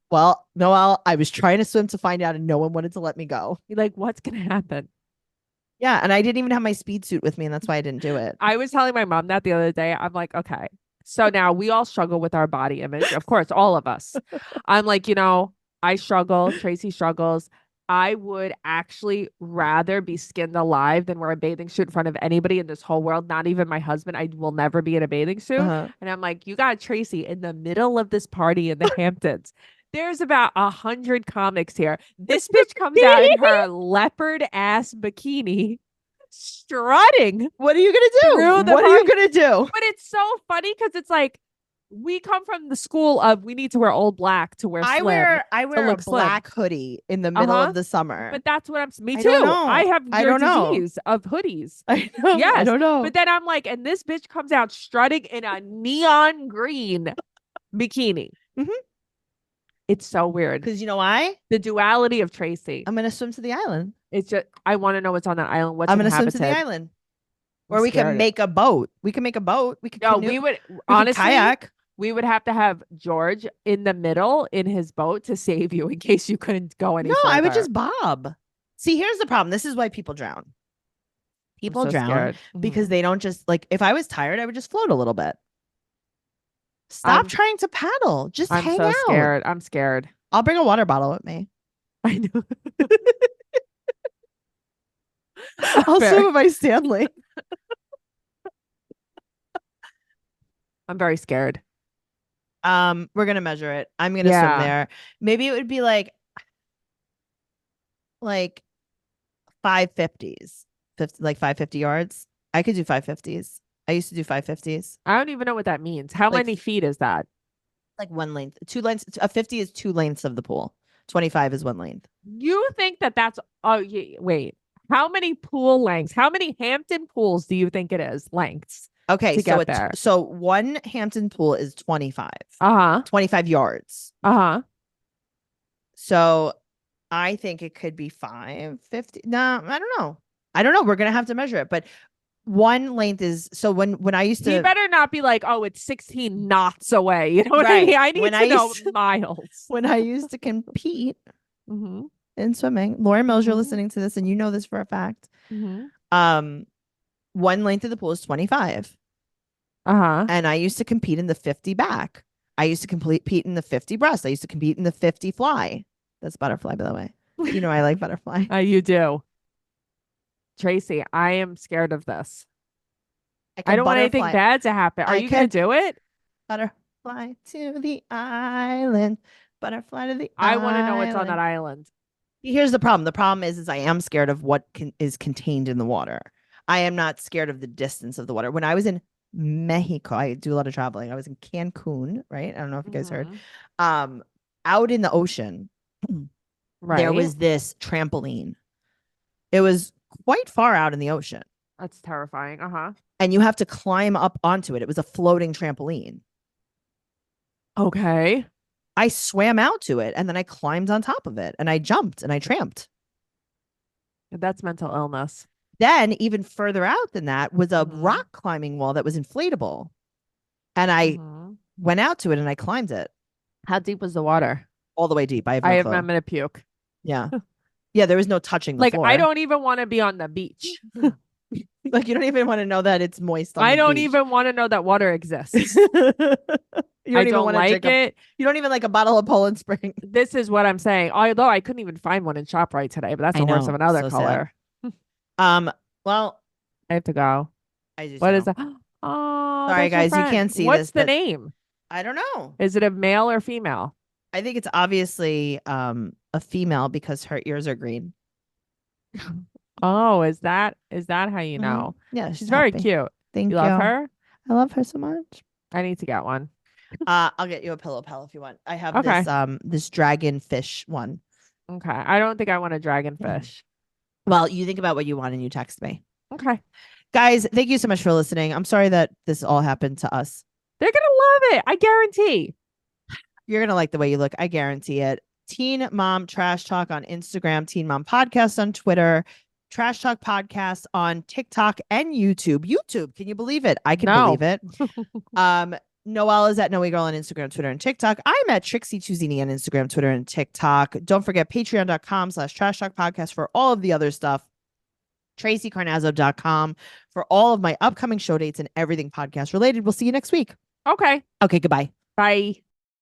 S2: Well, Noelle, I was trying to swim to find out, and no one wanted to let me go.
S3: You're like, what's gonna happen?
S2: Yeah, and I didn't even have my speed suit with me, and that's why I didn't do it.
S3: I was telling my mom that the other day. I'm like, okay. So now we all struggle with our body image. Of course, all of us. I'm like, I struggle. Tracey struggles. I would actually rather be skinned alive than wear a bathing suit in front of anybody in this whole world, not even my husband. I will never be in a bathing suit.
S2: Uh-huh.
S3: And I'm like, you got Tracey in the middle of this party in the Hamptons. There's about 100 comics here. This bitch comes out in her leopard ass bikini, strutting.
S2: What are you gonna do?
S3: Through the
S2: What are you gonna do?
S3: But it's so funny because it's like we come from the school of we need to wear old black to wear
S2: I
S3: slim.
S2: wear a
S3: look slim.
S2: black hoodie in the middle
S3: Uh-huh.
S2: of the summer.
S3: But that's what me
S2: I
S3: too.
S2: don't know.
S3: I have
S2: I
S3: your
S2: don't know.
S3: disease of hoodies.
S2: I know. I
S3: Yes,
S2: don't know.
S3: But then I'm like, and this bitch comes out strutting in a neon green bikini.
S2: Mhm.
S3: It's so weird.
S2: Because you know why?
S3: The duality of Tracey.
S2: I'm gonna swim to the island.
S3: It's just I want to know what's on that island. What's
S2: I'm gonna swim
S3: inhabited.
S2: to the island.
S3: I'm
S2: Or we can
S3: scared.
S2: make a boat. We can make a boat. We could
S3: No,
S2: canoe.
S3: we would
S2: We could
S3: honestly
S2: kayak.
S3: we would have to have George in the middle in his boat to save you in case you couldn't go any
S2: No, I would
S3: further.
S2: just bob. See, here's the problem. This is why people drown.
S3: I'm
S2: People
S3: so
S2: drown
S3: scared.
S2: because they don't just like. If I was tired, I would just float a little bit. Stop
S3: I'm-
S2: trying to paddle. Just
S3: I'm
S2: hang
S3: so
S2: out.
S3: scared. I'm scared.
S2: I'll bring a water bottle with me.
S3: I know.
S2: I'll
S3: Fair.
S2: swim with my Stanley.
S3: I'm very scared.
S2: We're gonna measure it. I'm gonna
S3: Yeah.
S2: swim there. Maybe it would be like 550s, 50, like 550 yards. I could do 550s. I used to do 550s.
S3: I don't even know what that means. How
S2: Like-
S3: many feet is that?
S2: Like one length, 2 lengths. A 50 is 2 lengths of the pool. 25 is 1 length.
S3: You think that's wait. How many pool lengths? How many Hampton pools do you think it is lengths?
S2: Okay,
S3: To
S2: so
S3: get there.
S2: so one Hampton pool is 25.
S3: Uh-huh.
S2: 25 yards.
S3: Uh-huh.
S2: So I think it could be 550. No, I don't know. I don't know. We're gonna have to measure it, but one length is so when I used
S3: He
S2: to
S3: better not be like, oh, it's 16 knots away. You know what I
S2: Right.
S3: mean? I need
S2: When
S3: to
S2: I
S3: know
S2: used to-
S3: miles.
S2: when I used to compete
S3: Mm-hmm.
S2: in swimming. Lauren Mills, you're
S3: Mhm.
S2: listening to this, and you know this for a fact.
S3: Mm-hmm.
S2: One length of the pool is 25,
S3: Uh-huh.
S2: and I used to compete in the 50 back. I used to compete in the 50 breast. I used to compete in the 50 fly. That's butterfly, by the way. You know I like butterfly.
S3: You do. Tracey, I am scared of this. I
S2: can
S3: don't want anything
S2: butterfly-
S3: bad to happen. Are
S2: I
S3: you going to
S2: can-
S3: do it?
S2: Butterfly to the island. Butterfly to the
S3: I want to know what's on that
S2: island.
S3: island.
S2: Here's the problem. The problem is I am scared of what is contained in the water. I am not scared of the distance of the water. When I was in Mexico, I do a lot of traveling. I was in Cancun, right? I don't know if you guys heard.
S3: Mhm.
S2: Out in the ocean,
S3: Right.
S2: there was this trampoline. It was quite far out in the ocean,
S3: That's terrifying. Uh-huh.
S2: and you have to climb up onto it. It was a floating trampoline.
S3: Okay.
S2: I swam out to it, and then I climbed on top of it, and I jumped and I tramped.
S3: That's mental illness.
S2: Then, even further out than that, was a
S3: Mhm.
S2: rock climbing wall that was inflatable. And I
S3: Mhm.
S2: went out to it and I climbed it
S3: How deep was the water?
S2: all the way deep. I have no clue.
S3: I'm gonna puke.
S2: Yeah. Yeah, there was no touching the
S3: Like
S2: floor.
S3: I don't even want to be on the beach.
S2: Like you don't even want to know that it's moist on
S3: I
S2: the
S3: don't
S2: beach.
S3: even want to know that water exists.
S2: You
S3: I
S2: even
S3: don't
S2: want to
S3: like
S2: drink
S3: it.
S2: you don't even like a bottle of Poland Spring.
S3: This is what I'm saying. Although I couldn't even find one in ShopRite today, but that's
S2: I
S3: the worst
S2: know,
S3: of another
S2: so sad.
S3: color.
S2: Well,
S3: I have to go.
S2: I just
S3: What is that? Oh,
S2: Sorry,
S3: that's your
S2: guys, you
S3: friend.
S2: can't see
S3: What's
S2: this,
S3: the
S2: but
S3: name?
S2: I don't know.
S3: Is it a male or female?
S2: I think it's obviously a female because her ears are green.
S3: Oh, is that how you
S2: Mhm.
S3: know?
S2: Yeah,
S3: She's very
S2: happy.
S3: cute.
S2: Thank
S3: You love her?
S2: I love her so much.
S3: I need to get one.
S2: I'll get you a pillow pal if you want. I have
S3: Okay.
S2: this dragon fish one.
S3: Okay. I don't think I want a
S2: Yeah.
S3: dragonfish.
S2: Well, you think about what you want and you text me.
S3: Okay.
S2: Guys, thank you so much for listening. I'm sorry that this all happened to us.
S3: They're gonna love it. I guarantee.
S2: You're gonna like the way you look. I guarantee it. Teen Mom Trash Talk on Instagram, Teen Mom Podcast on Twitter, Trash Talk Podcast on TikTok and YouTube. YouTube, can you believe it? I can
S3: No.
S2: believe it. Noelle is at Noe Girl on Instagram, Twitter, and TikTok. I'm at Trixie Tuzini on Instagram, Twitter, and TikTok. Don't forget patreon.com/Trash Talk Podcast for all of the other stuff. TraceyCarnazzo.com for all of my upcoming show dates and everything podcast related. We'll see you next week.
S3: Okay.
S2: Okay, goodbye.
S3: Bye.